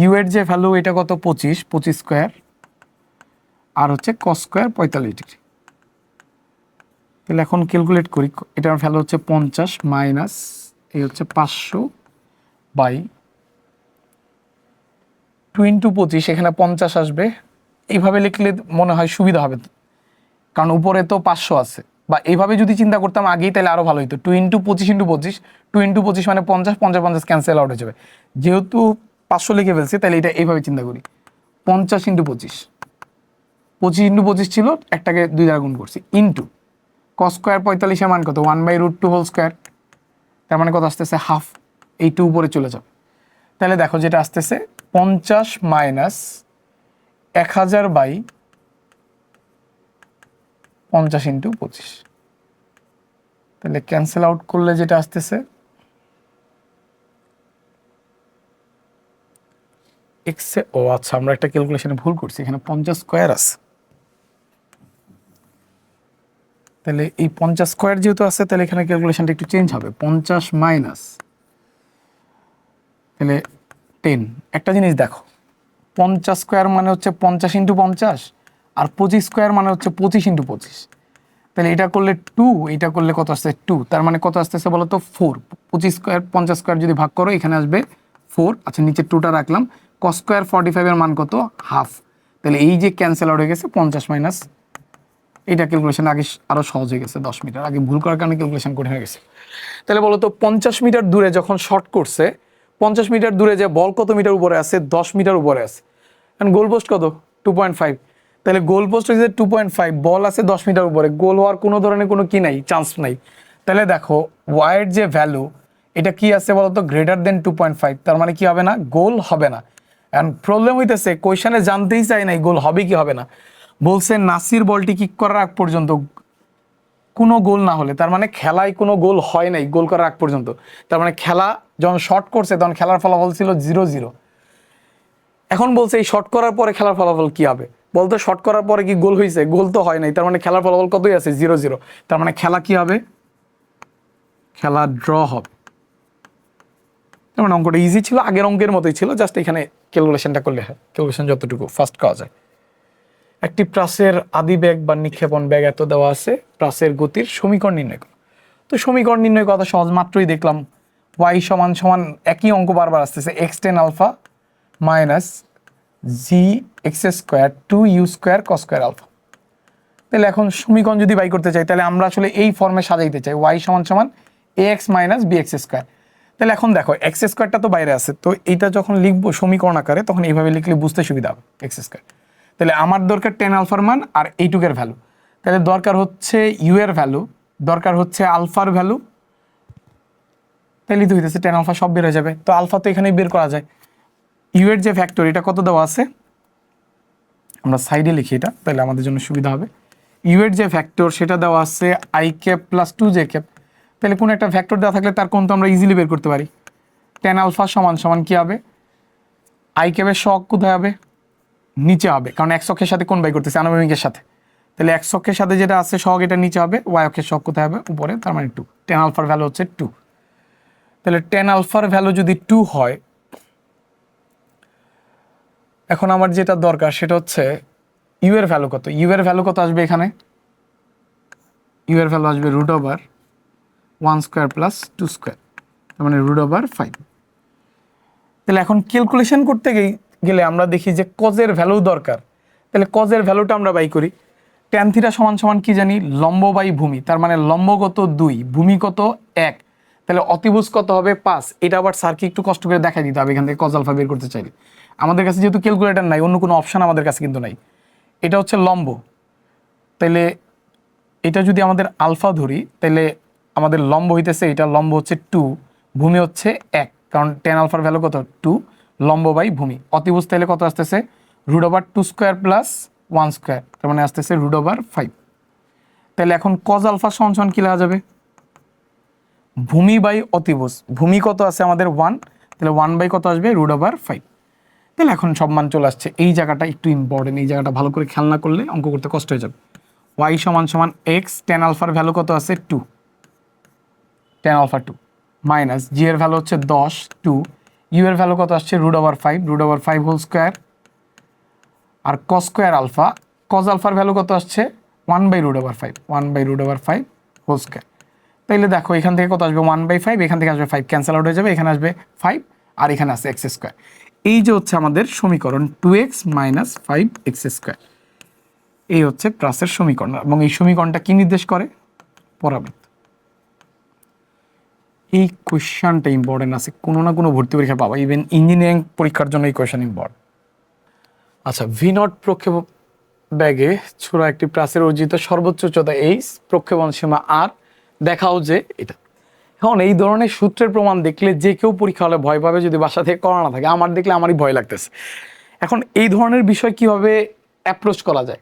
ইউ এর যে ভ্যালু এটা কত? 25 স্কোয়ার, আর হচ্ছে cos স্কোয়ার 45 ডিগ্রি। তাহলে এখন ক্যালকুলেট করি, এটার ভ্যালু হচ্ছে 50 মাইনাস এই হচ্ছে 500/2 × 25, এখানে 50 আসবে। এইভাবে লিখলে মনে হয় সুবিধা হবে, কারণ উপরে তো 500 আছে। বা এইভাবে যদি চিন্তা করতাম আগেই তাহলে আরো ভালো হতো। 2 × 25 × 25, 2 × 25 মানে 50, 50 50 ক্যান্সেল আউট হয়ে যাবে। যেহেতু 500 লিখে ফেলছি তাহলে এটা এইভাবে চিন্তা করি, 50 × 25, 25 × 25 ছিল, একটাকে 2 দ্বারা গুণ করছি, ইন্টু cos স্কোয়ার 45 এর মান কত? 1/√2 হোল স্কোয়ার, তার মানে কত আসতেছে? হাফ। এই 2 উপরে চলে যাবে। তাহলে দেখো যেটা আসতেছে 50 মাইনাস 1000/50 × 25। তাহলে ক্যান্সেল আউট করলে যেটা আসতেছে এক্স, ও আচ্ছা আমরা একটা ক্যালকুলেশনে ভুল করছি, এখানে 50 স্কোয়ার আছে। তাহলে এই 50 স্কোয়ার যেহেতু আছে তাহলে এখানে ক্যালকুলেশনটা একটু চেঞ্জ হবে। 50 মাইনাস তাহলে 10। একটা জিনিস দেখো, 50 স্কোয়ার মানে হচ্ছে 50 × 50, আর 25 স্কোয়ার মানে হচ্ছে 25 × 25। তাহলে এটা করলে 2, এটা করলে কত আসছে? 2, তার মানে কত আসতেছে বলো তো? 4। 25 স্কোয়ার 50 স্কোয়ার যদি ভাগ করো এখানে আসবে 4। আচ্ছা নিচে 2টা রাখলাম। cos স্কোয়ার 45 এর মান কত? হাফ। তাহলে এই যে ক্যান্সেল আউট হয়ে গেছে 50 মাইনাস, এইটা ক্যালকুলেশন আগে আরো সহজ হয়ে গেছে। 10 মিটার আগে ভুল করার কারণে ক্যালকুলেশন কঠিন হয়ে গেছে। তাহলে বলো তো 50 মিটার দূরে যখন শর্ট করছে, 50 মিটার দূরে যে বল কত মিটার উপরে আছে? 10 মিটার উপরে আছে। কারণ গোল পোস্ট কত? 2.5। তাহলে গোল পোস্ট হচ্ছে 2.5, বল আছে 10 মিটার উপরে, গোল হওয়ার কোনো ধরনের কোনো কি নাই, চান্স নাই। তাহলে দেখো ওয়াইয়ের যে ভ্যালু এটা কি আছে বলতো? গ্রেটার দেন 2.5, তার মানে কি হবে না? গোল হবে না। এন্ড প্রবলেম হইতেছে কোয়েশনে জানতেই চাই নাই গোল হবে কি হবে না। বলছে নাসির বলটি কিক করার আগ পর্যন্ত কোনো গোল না হলে, তার মানে খেলায় কোনো গোল হয় নাই গোল করার আগ পর্যন্ত। তার মানে খেলা যখন শর্ট করছে তখন খেলার ফলাফল ছিল 0-0। এখন বলছে এই শর্ট করার পরে খেলার ফলাফল কি হবে? বলতো শর্ট করার পরে কি গোল হয়েছে? গোল তো হয় নাই, তার মানে খেলার ফলাফল কতই আছে? 0-0। তার মানে খেলা কি হবে? খেলা ড্র হবে। তার মানে অঙ্কটা ইজি ছিল, আগের অঙ্কের মতোই ছিল, জাস্ট এখানে ক্যালকুলেশনটা করলে হয়। ক্যালকুলেশন যতটুকু ফাস্ট করা যায়। একটি প্রাসের আদি বেগ বা নিক্ষেপণ বেগ এত দেওয়া আছে, প্রাসের গতির সমীকরণ নির্ণয় করো। তো সমীকরণ নির্ণয় কথা সহজ, মাত্রই দেখলাম। y সমান একই অঙ্ক বারবার আসতেছে, x tan alpha minus g x square 2u² cos square alpha. তাহলে এখন সমীকরণ যদি বাই করতে চাই তাহলে আমরা আসলে এই ফর্মে সাজাইতে চাই y সমান সমান ax মাইনাস bx স্কোয়ার। তাহলে এখন দেখো এক্স স্কোয়ারটা তো বাইরে আছে, তো এইটা যখন লিখবো সমীকরণ আকারে তখন এইভাবে লিখলে বুঝতে সুবিধা হবে এক্স স্কোয়ার। তাহলে আমার দরকার টেন আলফার মান আর এইটুকের ভ্যালু। তাহলে দরকার হচ্ছে ইউ এর ভ্যালু, দরকার হচ্ছে আলফার ভ্যালু। তাহলে তো হইতেছে টেন আলফা সব বের হয়ে যাবে, তো আলফা তো এখানেই বের করা যায়। ইউ এর যে ফ্যাক্টর এটা কত দেওয়া আছে, আমরা সাইডে লিখি এটা তাহলে আমাদের জন্য সুবিধা হবে। ইউ এর যে ফ্যাক্টর সেটা দেওয়া আছে I cap plus 2j cap. তাহলে কোনো একটা ফ্যাক্টর দেওয়া থাকলে তার কোন তো আমরা ইজিলি বের করতে পারি। টেন আলফা সমান সমান কি হবে, আই ক্যাপের সহগ কোথায় হবে, নিচে হবে, কারণ এক্স অক্ষের সাথে কোন বাই করতেছে, আনুভূমিকের সাথে। তাহলে এক্স অক্ষের সাথে যেটা আছে সহগ এটা নিচে হবে, ওয়াই অক্ষের সহগ কোথায় হবে, উপরে, তার মানে 2। টেন আলফার ভ্যালু হচ্ছে 2। তাহলে টেন আলফার ভ্যালু যদি 2 হয়, এখন আমার যেটা দরকার সেটা হচ্ছে ইউ এর ভ্যালু কত। ইউ এর ভ্যালু কত আসবে এখানে, ইউ এর ভ্যালু আসবে √1² প্লাস 2², তার মানে √5। তাহলে এখন ক্যালকুলেশন করতে গেলে আমরা দেখি যে কজের ভ্যালু দরকার। তাহলে কজের ভ্যালুটা আমরা বাই করি। ট্যান থিটা সমান সমান কি জানি, লম্ব বাই ভূমি, তার মানে লম্ব কত 2, ভূমি কত 1, তাহলে অতিভুজ কত হবে 5। এটা আবার স্যারকে একটু কষ্ট করে দেখাই দিতে হবে এখান থেকে কজ আলফা বের করতে চাইলে। আমাদের কাছে যেহেতু ক্যালকুলেটর নাই, অন্য কোনো অপশন আমাদের কাছে কিন্তু নাই। এটা হচ্ছে লম্ব, তাহলে এটা যদি আমাদের আলফা ধরি তাহলে আমাদের লম্ব হইতেছে, এটা লম্ব হচ্ছে 2, ভূমি হচ্ছে 1, কারণ টেন আলফার ভ্যালু কত 2, লম্ব বাই ভূমি। অতিভুজ তাহলে কত আসতেছে, √2² প্লাস 1², তার মানে আসতেছে √5। তাহলে এখন কজ আলফা সমান সমান কি লেখা যাবে, ভূমি বাই অতিভুজ। ভূমি কত আছে আমাদের 1, তাহলে 1 বাই কত আসবে √5। তাহলে এখন সব মান চলে আসছে। এই জায়গাটা একটু ইম্পর্টেন্ট, এই জায়গাটা ভালো করে খেয়াল না করলে অঙ্ক করতে কষ্ট হয়ে যাবে। y সমান সমান x, টেন আলফার ভ্যালু কত আছে 2, টেন আলফা 2, মাইনাস জি এর ভ্যালু হচ্ছে 10, 2, ইউ এর ভ্যালু কত আসছে √5, √5 হোল স্কোয়ার, আর cos স্কোয়ার আলফা, cos আলফার ভ্যালু কত আসছে 1/√5, 1/√5 হোল স্কোয়ার। তাইলে দেখো এখান থেকে কত আসবে 1/5, এখান থেকে আসবে 5, ক্যান্সেল আউট হয়ে যাবে, এখানে আসবে 5 আর এখানে আছে x²। এই যে হচ্ছে আমাদের সমীকরণ 2x মাইনাস 5x²। এই হচ্ছে প্লাসের সমীকরণ, এবং এই সমীকরণটা কি নির্দেশ করে, পরাবৃত্ত। এই কোয়েশ্চনটা ইম্পর্টেন্ট আছে, কোনো না কোনো ভর্তি পরীক্ষা পাবা, ইভেন ইঞ্জিনিয়ারিং পরীক্ষার জন্য এই কোয়েশ্চন ইম্পর্টেন্ট। আচ্ছা, V0 প্রক্ষেপক ব্যাগে ছোড়া একটি প্রাচীর অর্জিত সর্বোচ্চ উচ্চতা h, প্রক্ষেপণ সীমা r, দেখাও যে এটা। এখন এই ধরনের সূত্রের প্রমাণ দেখলে যে কেউ পরীক্ষা হলে ভয় পাবে যদি বাসা থেকে করা না থাকে। আমার দেখলে আমারই ভয় লাগতেছে। এখন এই ধরনের বিষয় কিভাবে অ্যাপ্রোচ করা যায়,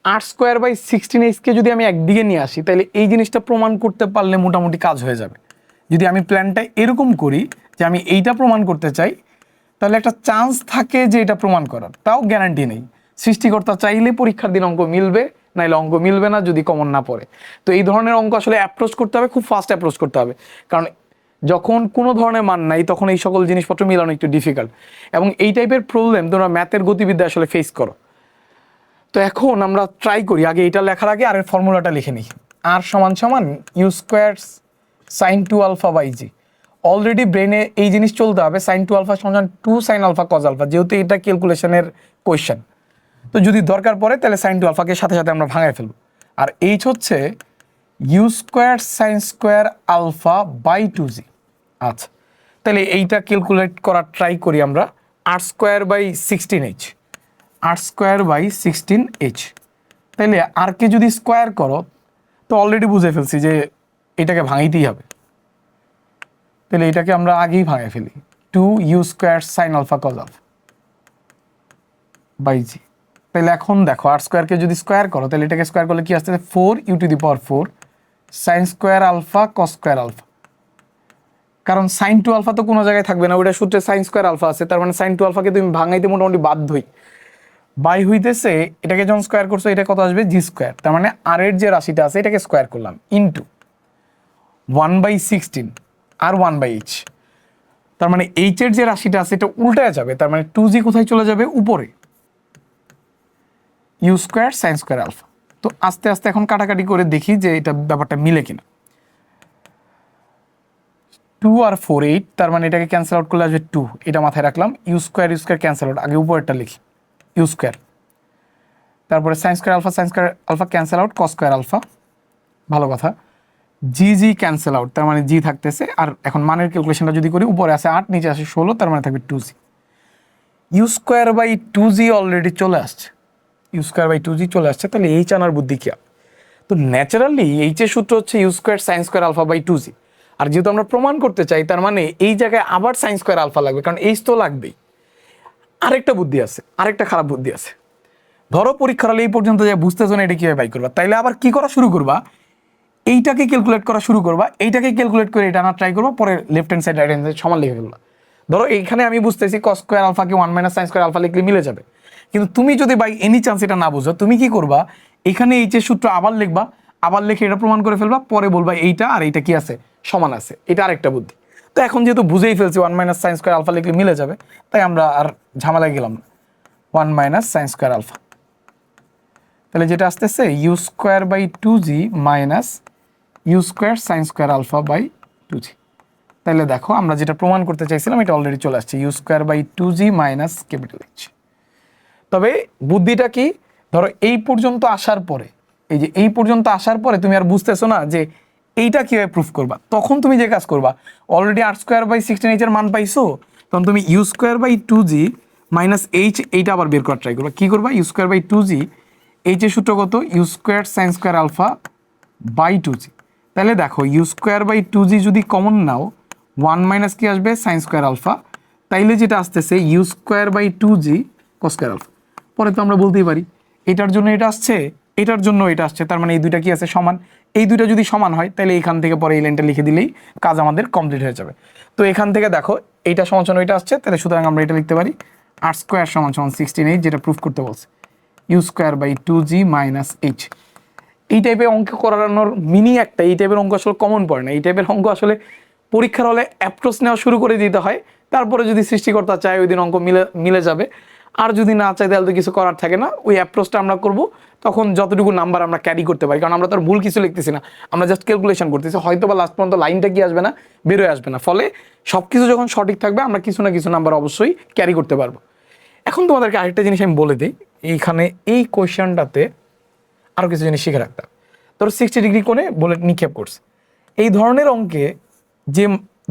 r²/16h কে যদি আমি একদিকে নিয়ে আসি তাহলে এই জিনিসটা প্রমাণ করতে পারলে মোটামুটি কাজ হয়ে যাবে। যদি আমি প্ল্যানটা এরকম করি যে আমি এইটা প্রমাণ করতে চাই, তাহলে একটা চান্স থাকে যে এটা প্রমাণ করার, তাও গ্যারান্টি নেই। সৃষ্টিকর্তা চাইলে পরীক্ষার দিন অঙ্ক মিলবে, নাইলে অঙ্ক মিলবে না যদি কমন না পড়ে। তো এই ধরনের অঙ্ক আসলে অ্যাপ্রোচ করতে হবে, খুব ফাস্ট অ্যাপ্রোচ করতে হবে, কারণ যখন কোনো ধরনের মান নাই তখন এই সকল জিনিসপত্র মিলানো একটু ডিফিকাল্ট, এবং এই টাইপের প্রবলেম তোমরা ম্যাথের গতিবিদ্যা আসলে ফেস করো। তো এখন আমরা ট্রাই করি আগে এটা লেখার আগে আর ফর্মুলাটা লিখে নিই। r সমান সমান u² sin 2α/g। অলরেডি ব্রেনে এই জিনিস চলতে হবে, sin 2α সমান 2 sin α cos α, যেহেতু এটা ক্যালকুলেশনের কোয়েশ্চেন। তো যদি দরকার পড়ে তাহলে sin 2α-কে সাথে সাথে আমরা ভাঙায় ফেলব। আর h হচ্ছে u² sin² α/2g। আচ্ছা, তাহলে এইটা ক্যালকুলেট করার ট্রাই করি আমরা। r²/16h, r²/16h, তাইলে আর কে যদি স্কোয়ার করো তো অলরেডি বুঝে ফেলছি যে এটাকে ভাঙাইতেই হবে। তাহলে এটাকে আমরা আগেই ভাঙাই ফেলি, 2u² sin α cos α/g। তাহলে এখন দেখো r²কে যদি স্কোয়ার করো তাহলে এটাকে স্কোয়ার করলে কি আসতেছে 4u⁴ sin² α cos² α, কারণ sin 2α তো কোনো জায়গায় থাকবে না, ওটা সূত্রে sin² α আছে, তার মানে sin 2α-কে তুমি ভাঙাইতে মোটামুটি বাধ্যই। বাই হইতেছে এটাকে যখন স্কোয়ার করছো এটা কত আসবে g², তার মানে আর এর যে রাশিটা আছে এটাকে স্কোয়ার করলাম ইনটু 1/16 আর 1/h, তার মানে h এর যে রাশিটা আছে এটা উল্টায় যাবে, তার মানে 2g কোথায় চলে যাবে, উপরে, u² sin² α। তো আস্তে আস্তে এখন কাটাকাটি করে দেখি যে এটা ব্যাপারটা মিলে কিনা। 2 আর 4 8, তার মানে এটাকে ক্যান্সেল আউট করলে আসবে 2, এটা মাথায় রাখলাম। ইউ স্কোয়ার ক্যান্সেল আউট, আগে উপরেরটা লিখি, ইউ স্কোয়ার, তারপরে sine square alpha cancel out, cos square alpha, ভালো কথা। জি ক্যান্সেল আউট, তার মানে জি থাকতেছে। আর এখন মানের ক্যালকুলেশনটা যদি করি, উপরে আছে 8, নিচে আসে 16, তার মানে থাকবে 2g। You square by 2g already চলে আসছে, ইউ স্কোয়ার বাই 2g চলে আসছে, তাহলে এইচ আনার বুদ্ধি কি? তো ন্যাচারালি এইচের সূত্র হচ্ছে u square sine square alpha by 2g। আর যেহেতু আমরা প্রমাণ করতে চাই, তার মানে এই জায়গায় আবার সাইন স্কোয়ার আলফা লাগবে, কারণ এইচ তো লাগবেই। আরেকটা বুদ্ধি আছে, আরেকটা খারাপ বুদ্ধি আছে। ধরো পরীক্ষার হলে এই পর্যন্ত যা বুঝতেছো না, এটা কীভাবে বাই করবা, তাইলে আবার কি করা শুরু করবা, এইটাকে ক্যালকুলেট করা শুরু করবা, এইটাকে ক্যালকুলেট করে এটা আনা ট্রাই করবা, পরে left hand side right hand side সমান লিখে ফেলবা। ধরো এইখানে আমি বুঝতেছি কস স্কোয়ার আলফাকে 1 মাইনাস সাইন স্কোয়ার আলফা লিখলে মিলে যাবে, কিন্তু তুমি যদি বাই এনি চান্স এটা না বুঝো, তুমি কি করবা, এখানে এইচের সূত্র আবার লিখবা, আবার লিখে এটা প্রমাণ করে ফেলবা, পরে বলবা এইটা আর এইটা কি আছে, সমান আছে। এটা আরেকটা বুদ্ধি। তো এখন যেহেতু বুঝেই ফেলছি 1 মাইনাস সাইন স্কোয়ার আলফা লিখলে মিলে যাবে, তাই আমরা আর ঝামেলায় গেলাম না। 1 মাইনাস সাইন স্কোয়ার আলফা, তাহলে যেটা আসতেছে u square by 2g minus u square sine square alpha by 2g। তাহলে দেখো আমরা যেটা প্রমাণ করতে চাইছিলাম এটা অলরেডি চলে আসছে, u square by 2g minus capital h. তবে বুদ্ধিটা কি, ধরো এই পর্যন্ত আসার পরে, এই যে এই পর্যন্ত আসার পরে তুমি আর বুঝতেছো না যে এইটা কীভাবে প্রুফ করবা, তখন তুমি যে কাজ করবা, already R square by 16h এর মান পাইছো, তখন তুমি u square by 2g minus h এইটা আবার বের করার ট্রাই করবা। কী করবা, ইউ স্কোয়ার বাই 2g, এইচের সূত্র কত, u square sine square alpha by 2g। তাহলে দেখো ইউ স্কোয়ার বাই 2g যদি কমন নাও, 1 মাইনাস কি আসবে, সাইন স্কোয়ার আলফা, তাইলে যেটা আসতেছে u square by 2g cos square alpha. পরে তো আমরা বলতেই পারি এটার জন্য এটা আসছে, এটার জন্য এটা আসছে, তার মানে এই দুইটা কি আছে, সমান। এই দুইটা যদি সমান হয়, তাহলে এখান থেকে পরে এই লাইনটা লিখে দিলেই কাজ আমাদের কমপ্লিট হয়ে যাবে। তো এখান থেকে দেখো এইটা সমান সমান এটা আসছে, তাহলে সুতরাং আমরা এটা লিখতে পারি আর স্কোয়ার সমান সমান 16h, যেটা প্রুফ করতে বলছে, u square by 2g minus h. এই টাইপের অঙ্ক করানোর মিনিং একটা, এই টাইপের অঙ্ক আসলে কমন পড়ে না। এই টাইপের অঙ্ক আসলে পরীক্ষার হলে অ্যাপ্রোচ নেওয়া শুরু করে দিতে হয়, তারপরে যদি সৃষ্টিকর্তা চায় ওই দিন অঙ্ক মিলে যাবে, আর যদি না চাই তাহলে তো কিছু করার থাকে না। ওই অ্যাপ্রোচটা আমরা করব, তখন যতটুকু নাম্বার আমরা ক্যারি করতে পারি, কারণ আমরা তো আর ভুল কিছু লিখতেছি না, আমরা জাস্ট ক্যালকুলেশন করতেছি, হয়তো বা লাস্ট পর্যন্ত লাইনটা কি আসবে না, বেরোয় আসবে না। ফলে সব কিছু যখন সঠিক থাকবে, আমরা কিছু না কিছু নাম্বার অবশ্যই ক্যারি করতে পারবো। এখন তোমাদেরকে আরেকটা জিনিস আমি বলে দিই, এইখানে এই কোয়েশ্চেনটাতে আরও কিছু জিনিস শিখে রাখতে হবে। ধরো 60 ডিগ্রি কোণে বলে নিক্ষেপ করছে, এই ধরনের অঙ্কে যে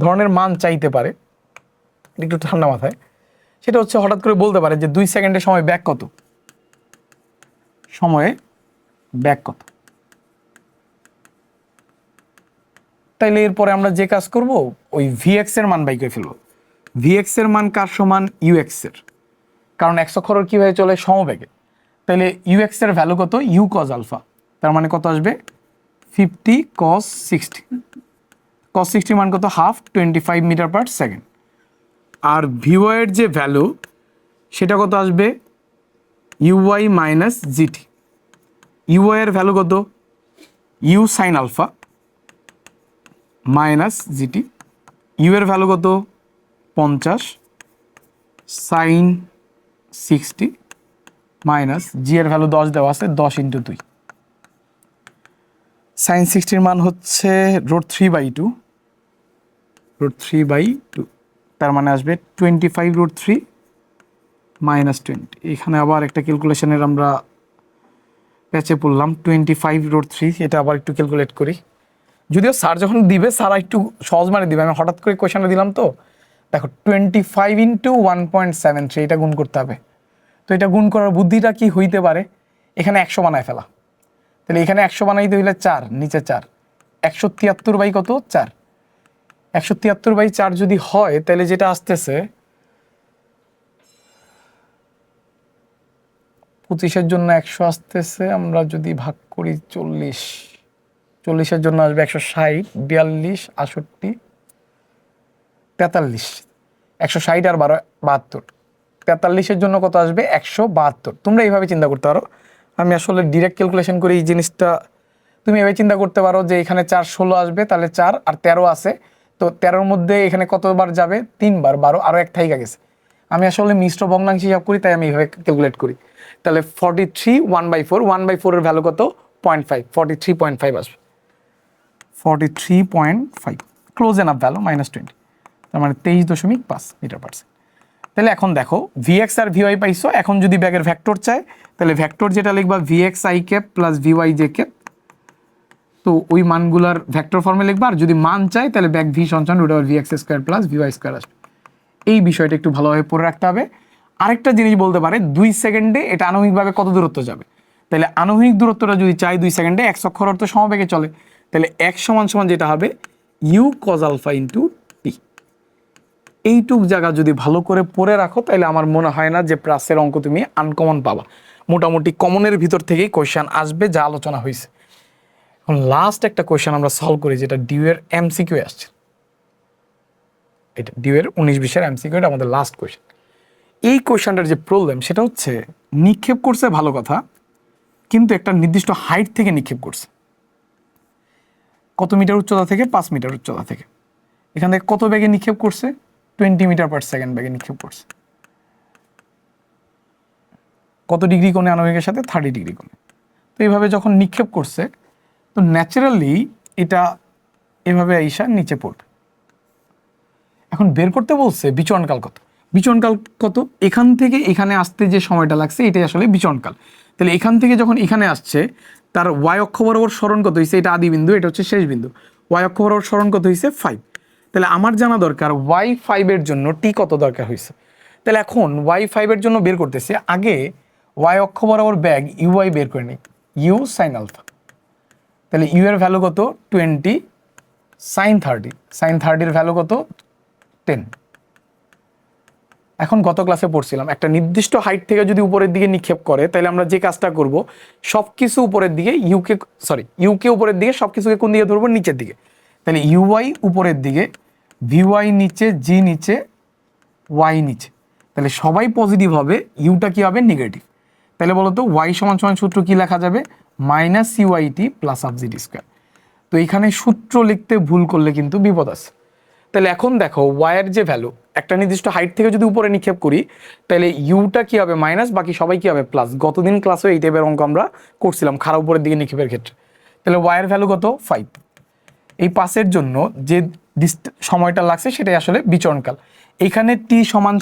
ধরনের মান চাইতে পারে, একটু ঠান্ডা মাথায়, সেটা হচ্ছে হঠাৎ করে বলতে পারে যে 2 সেকেন্ডের সময় ব্যাক কত, সময়ে ব্যাক কত। তাইলে এরপরে আমরা যে কাজ করব, ওই ভিএক্স এর মান বাই করে ফেলবো। ভিএক্স এর মান কার সমান, ইউএক্স এর, কারণ এক্স অক্ষর কীভাবে চলে, সমবেগে। তাহলে ইউএক্স এর ভ্যালু কত, ইউ কজ আলফা, তার মানে কত আসবে 50 cos 60, cos 60 মান কত, হাফ, 25 মিটার পার সেকেন্ড। আর ভিওয়াইয়ের যে ভ্যালু সেটা কত আসবে, ইউওয়াই মাইনাস জিটি। ইউওয়াইয়ের ভ্যালু কত, u sine alpha minus g t. U এর ভ্যালু কত 50 সাইন 60 মাইনাস জি এর ভ্যালু 10 দেওয়া আছে, 10 × 2। সাইন 60 মান হচ্ছে √3/2, √3/2, তার মানে আসবে 25 √3 মাইনাস 20। এখানে আবার একটা ক্যালকুলেশনের আমরা প্যাচে পড়লাম, 25 √3, এটা আবার একটু ক্যালকুলেট করি। যদিও স্যার যখন দিবে স্যার একটু সহজ মানে দিবে, আমি হঠাৎ করে কোয়েশনটা দিলাম। তো দেখো 25 × 1.73, এটা গুণ করতে হবে। তো এটা গুণ করার বুদ্ধিটা কি হইতে পারে, এখানে 100 বানায় ফেলা। তাহলে এখানে 100 বানাইতে হইলে 4, নিচে 4, 173 বাই কত, 4, 173/4 যদি হয়, তাহলে যেটা আসতেছে 25-এর জন্য 100 আসতেছে, আমরা যদি ভাগ করি 40, 40-এর জন্য আসবে 160, 42, 68, 43, 160 আর 72, 43-এর জন্য কত আসবে, 172। তোমরা এইভাবে চিন্তা করতে পারো, আমি আসলে ডিরেক্ট ক্যালকুলেশন করি এই জিনিসটা। তুমি এভাবে চিন্তা করতে পারো যে এখানে 4 16 আসবে, তাহলে 4 আর 13 আছে, তো 13-র মধ্যে এখানে কতবার যাবে, 3 বার, 12, আরও এক থাইকা গেছে। আমি আসলে মিশ্র ভগ্নাংশ হিসাব করি, তাই আমি এইভাবে ক্যালকুলেট করি। তাহলে 43 1/4, 1/4 এর ভ্যালু কত, 0.5, 43.5 আসবে, 43.5। ক্লোজ এনাফ ভ্যালু -20, তার মানে 23.5 মিটার পার সেকেন্ড। তাহলে এখন দেখো ভিএক্স আর ভিওয়াই পাইছো, এখন যদি ব্যাগের ভেক্টর চায় তাহলে ভেক্টর যেটা লিখবা VX I cap plus VY J cap, তো ওই মানগুলার ভেক্টর ফর্মে লিখবা। আর যদি মান চাই তাহলে ব্যাগ ভি সঞ্চান √ v x square plus v y square আসবে। এই বিষয়টা একটু ভালোভাবে পড়ে রাখতে হবে। আরেকটা জিনিস বলতে পারে 2 সেকেন্ডে এটা আনুভূমিকভাবে কত দূরত্ব যাবে, তাহলে আনুভূমিক দূরত্বটা যদি চাই 2 সেকেন্ডে, x অক্ষর অর্থ সমবেগে চলে, তাহলে x সমান যেটা হবে you cos alpha into T. এইটুক জায়গা যদি ভালো করে পড়ে রাখো তাহলে আমার মনে হয় না যে প্রাসের অঙ্ক তুমি আনকমন পাবা, মোটামুটি কমনের ভিতর থেকেই কোয়েশ্চেন আসবে যা আলোচনা হয়েছে। এখন লাস্ট একটা কোয়েশ্চেন আমরা সলভ করি যেটা ডিউ এর এমসিকিউ আসছে, এটা ডিউ এর 19-20 এমসিকিউ, এটা আমাদের লাস্ট কোয়েশ্চেন। এই কোয়েশ্চেনটার যে প্রবলেম সেটা হচ্ছে নিক্ষেপ করছে ভালো কথা, কিন্তু একটা নির্দিষ্ট হাইট থেকে নিক্ষেপ করছে। কত মিটার উচ্চতা থেকে? 5 মিটার উচ্চতা থেকে। এখান থেকে কত বেগে নিক্ষেপ করছে? 20 মিটার পার সেকেন্ড বেগে নিক্ষেপ করছে। কত ডিগ্রি কোণে? আণবিকের সাথে 30 ডিগ্রি কোণে। তো এইভাবে যখন নিক্ষেপ করছে তো ন্যাচারালি এটা এভাবে আইসা নিচে পড়বে। এখন বের করতে বলছে বিচরণকাল কত। বিচরণকাল কত? এখান থেকে এখানে আসতে যে সময়টা লাগছে এটাই আসলে বিচরণকাল। তাহলে এখান থেকে যখন এখানে আসছে তার ওয়াই অক্ষ বরাবর সরণ কত হয়েছে? এটা আদি বিন্দু, এটা হচ্ছে শেষ বিন্দু। ওয়াই অক্ষ বরাবর সরণ কত হয়েছে? 5। তাহলে আমার জানা দরকার ওয়াই 5-এর জন্য টি কত দরকার হয়েছে। তাহলে এখন ওয়াই 5-এর জন্য বের করতেছে, আগে ওয়াই অক্ষ বরাবর ব্যাগ ইউআই বের করে নিই, ইউ সাইন আলফা। তাহলে ইউ এর ভ্যালু কত? 20 সাইন 30, সাইন 30-এর ভ্যালু কত? 10। এখন গত ক্লাসে পড়ছিলাম একটা নির্দিষ্ট হাইট থেকে যদি উপরের দিকে নিক্ষেপ করে তাহলে আমরা যে কাজটা করব সবকিছু উপরের দিকে, ইউকে উপরের দিকে, সবকিছুকে কোন দিকে ধরবো? নিচের দিকে। তাহলে ইউআই উপরের দিকে, ভিওয়াই নিচে, জি নিচে, ওয়াই নিচে। তাহলে সবাই পজিটিভ হবে, ইউটা কি হবে? নেগেটিভ। তাহলে বলো তো ওয়াই সমান সূত্র কি লেখা যাবে? -UIT plus half GD square. তো এখানে সূত্র লিখতে ভুল করলে কিন্তু বিপদ আছে। তাহলে এখন দেখো ওয়াইয়ের যে ভ্যালু, একটা নির্দিষ্ট হাইট থেকে যদি উপরে নিক্ষেপ করি তাহলে ইউটা কি হবে? মাইনাস, বাকি সবাই কি হবে? প্লাস। গতদিন ক্লাসে এই টাইপের অঙ্ক আমরা করছিলাম খারাপ উপরের দিকে নিক্ষেপের ক্ষেত্রে। তাহলে ওয়াইয়ের ভ্যালু কত? 5। এই পাসের জন্য যে সময়টা লাগছে সেটাই আসলে বিচরণকাল। এখানে টি সমান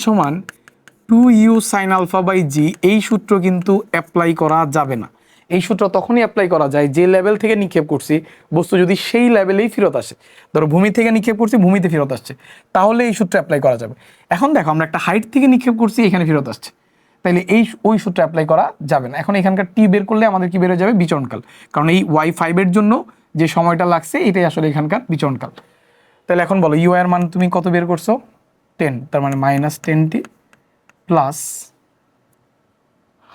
2u সাইন আলফা বাই জি, এই সূত্র কিন্তু অ্যাপ্লাই করা যাবে না। এই সূত্র তখনই অ্যাপ্লাই করা যায় যে লেভেল থেকে নিক্ষেপ করছি বস্তু যদি সেই লেভেলেই ফেরত আসে। ধরো ভূমি থেকে নিক্ষেপ করছি, ভূমিতে ফেরত আসছে, তাহলে এই সূত্র অ্যাপ্লাই করা যাবে। এখন দেখো আমরা একটা হাইট থেকে নিক্ষেপ করছি, এখানে ফেরত আসছে, তাইলে ওই সূত্র অ্যাপ্লাই করা যাবে না। এখন এখানকার টি বের করলে আমাদের কি বের হয়ে যাবে? বিচরণকাল। কারণ এই ওয়াই 5-এর জন্য যে সময়টা লাগছে এটাই আসলে এখানকার বিচরণকাল। তাহলে এখন বলো ইউ এর মান তুমি কত বের করছো? 10, তার মানে -10t plus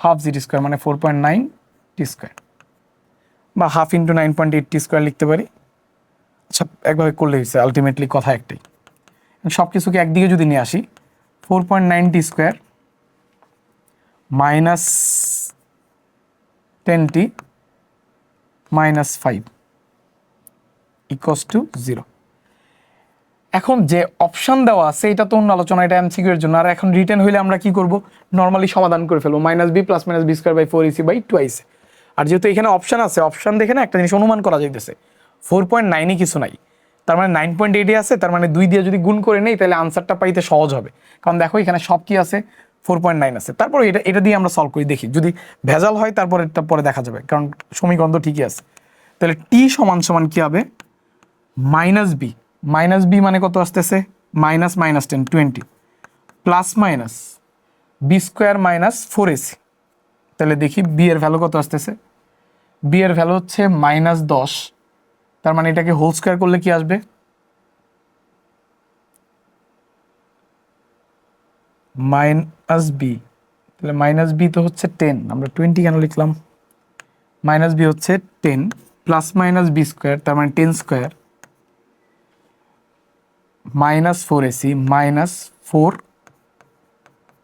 half GD square মানে 4.9 টি স্কোয়ার, বা হাফ ইন্টু 9.8 টি স্কোয়ার লিখতে পারি। আচ্ছা, একভাবে করলে হয়েছে, আলটিমেটলি কথা একটাই। সব কিছুকে একদিকে যদি নিয়ে আসি, 4.9 টি স্কোয়ার -10t -5 ইকুয়ালস টু 0। এখন যে অপশন দেওয়া আছে এটা তো অন্য আলোচনা, এটা এমসিকিউ এর জন্য। আর এখন রিটেন হইলে আমরা কি করব? নর্মালি সমাধান করে ফেলবো, -b + -b²/4ac/2ac। আর যেহেতু এখানে অপশন আছে, অপশন দেখে না একটা জিনিস অনুমান করা যাইতেছে 4.9-ই কিছু নাই, তার মানে 9.8-এ আছে, তার মানে 2 দিয়ে যদি গুণ করে নেই তাহলে আনসারটা পাইতে সহজ হবে। কারণ দেখো এখানে সব কি আছে? 4.9 আছে। তারপর এটা দিয়ে আমরা সলভ করি, দেখি যদি ভেজাল হয় তারপর এটা পরে দেখা যাবে, কারণ সমীকরণ তো ঠিকই আছে। তাহলে টি সমান কি হবে? -b, -b মানে কত আসতেছে? -10 20 প্লাস মাইনাস b² - 4ac। তাহলে দেখি বি এর ভ্যালু কত আসতেছে? বি এর ভ্যালু হচ্ছে -10, তার মানে এটাকে হোল স্কোয়ার করলে কি আসবে? -b, তাহলে -b তো হচ্ছে 10, আমরা 20 কেন লিখলাম? -b হচ্ছে 10 প্লাস মাইনাস b², তার মানে 10² -4ac -4,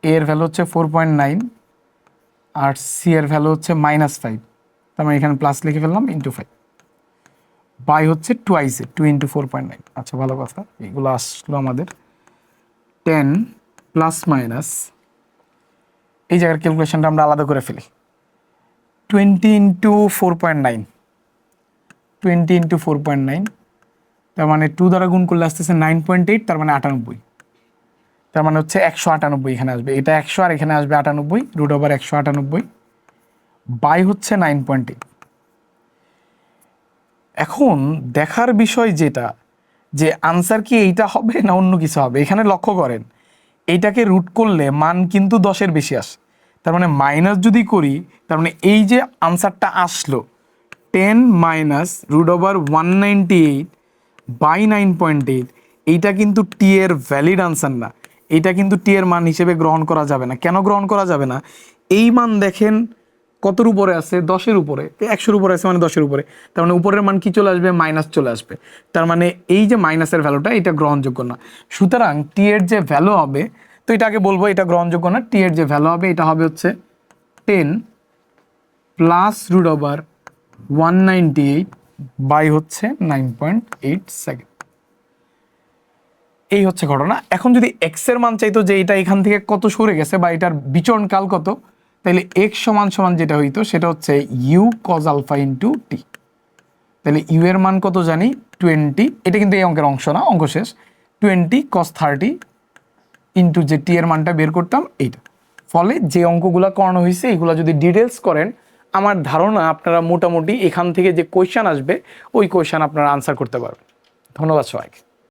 এর ভ্যালু হচ্ছে 4.9 আর সি এর ভ্যালু হচ্ছে -5, তার মানে এখানে প্লাস লিখে ফেললাম ইন্টু 5, বাই হচ্ছে টুয়াইসে 2 × 4.9। আচ্ছা, ভালো কথা, এগুলো আসলো আমাদের 10 প্লাস মাইনাস, এই জায়গার ক্যালকুলেশনটা আমরা আলাদা করে ফেলি, 20 × 4.9, 20 × 4.9 তার মানে 2 দ্বারা গুণ করলে আসতেছে 9.8, তার মানে 98, তার মানে হচ্ছে 198 এখানে আসবে, এটা 100 আর এখানে আসবে 98, রুট ওভার 198 বাই হচ্ছে 9.8। এখন দেখার বিষয় যেটা, যে আনসার কি এইটা হবে না অন্য কিছু হবে। এখানে লক্ষ্য করেন, এইটাকে রুট করলে মান কিন্তু 10-এর বেশি আসে, তার মানে মাইনাস যদি করি, তার মানে এই যে আনসারটা আসলো 10 মাইনাস রুট ওভার 198 বাই 9.8, এইটা কিন্তু টি এর ভ্যালিড আনসার না, এইটা কিন্তু টি এর মান হিসেবে গ্রহণ করা যাবে না। কেন গ্রহণ করা যাবে না? এই মান দেখেন কতর উপরে আছে, 10-এর উপরে, 100-এর উপরে আছে মানে 10-এর উপরে, তার মানে উপরের মান কি চলে আসবে, মাইনাস চলে আসবে, তার মানে এই যে মাইনাসের ভ্যালুটা এটা গ্রহণযোগ্য না। সুতরাং টি এর যে ভ্যালু হবে, তো এটা আগে বলবো এটা গ্রহণযোগ্য না। টি এর যে ভ্যালু হবে এটা হবে হচ্ছে 10 প্লাস রুট ওভার 198 বাই হচ্ছে 9.8 সেকেন্ড। এই হচ্ছে ঘটনা। এখন যদি এক্স এর মান চাইতো যে এটা এখান থেকে কত সরে গেছে বা এটার বিচরণ কাল কত, তাহলে এক্স সমান সমান যেটা হইতো সেটা হচ্ছে you cos alpha into T. তাহলে ইউ এর মান কত জানি 20, এটা কিন্তু এই অঙ্কের অংশ না, অঙ্ক শেষ, 20 cos 30 ইন্টু যে টি এর মানটা বের করতাম এইটা। ফলে যে অঙ্কগুলো করানো হয়েছে এইগুলো যদি ডিটেলস করেন, আমার ধারণা আপনারা মোটামুটি এখান থেকে যে কোয়েশ্চেন আসবে ওই কোয়েশ্চেন আপনারা আনসার করতে পারবেন। ধন্যবাদ সবাইকে।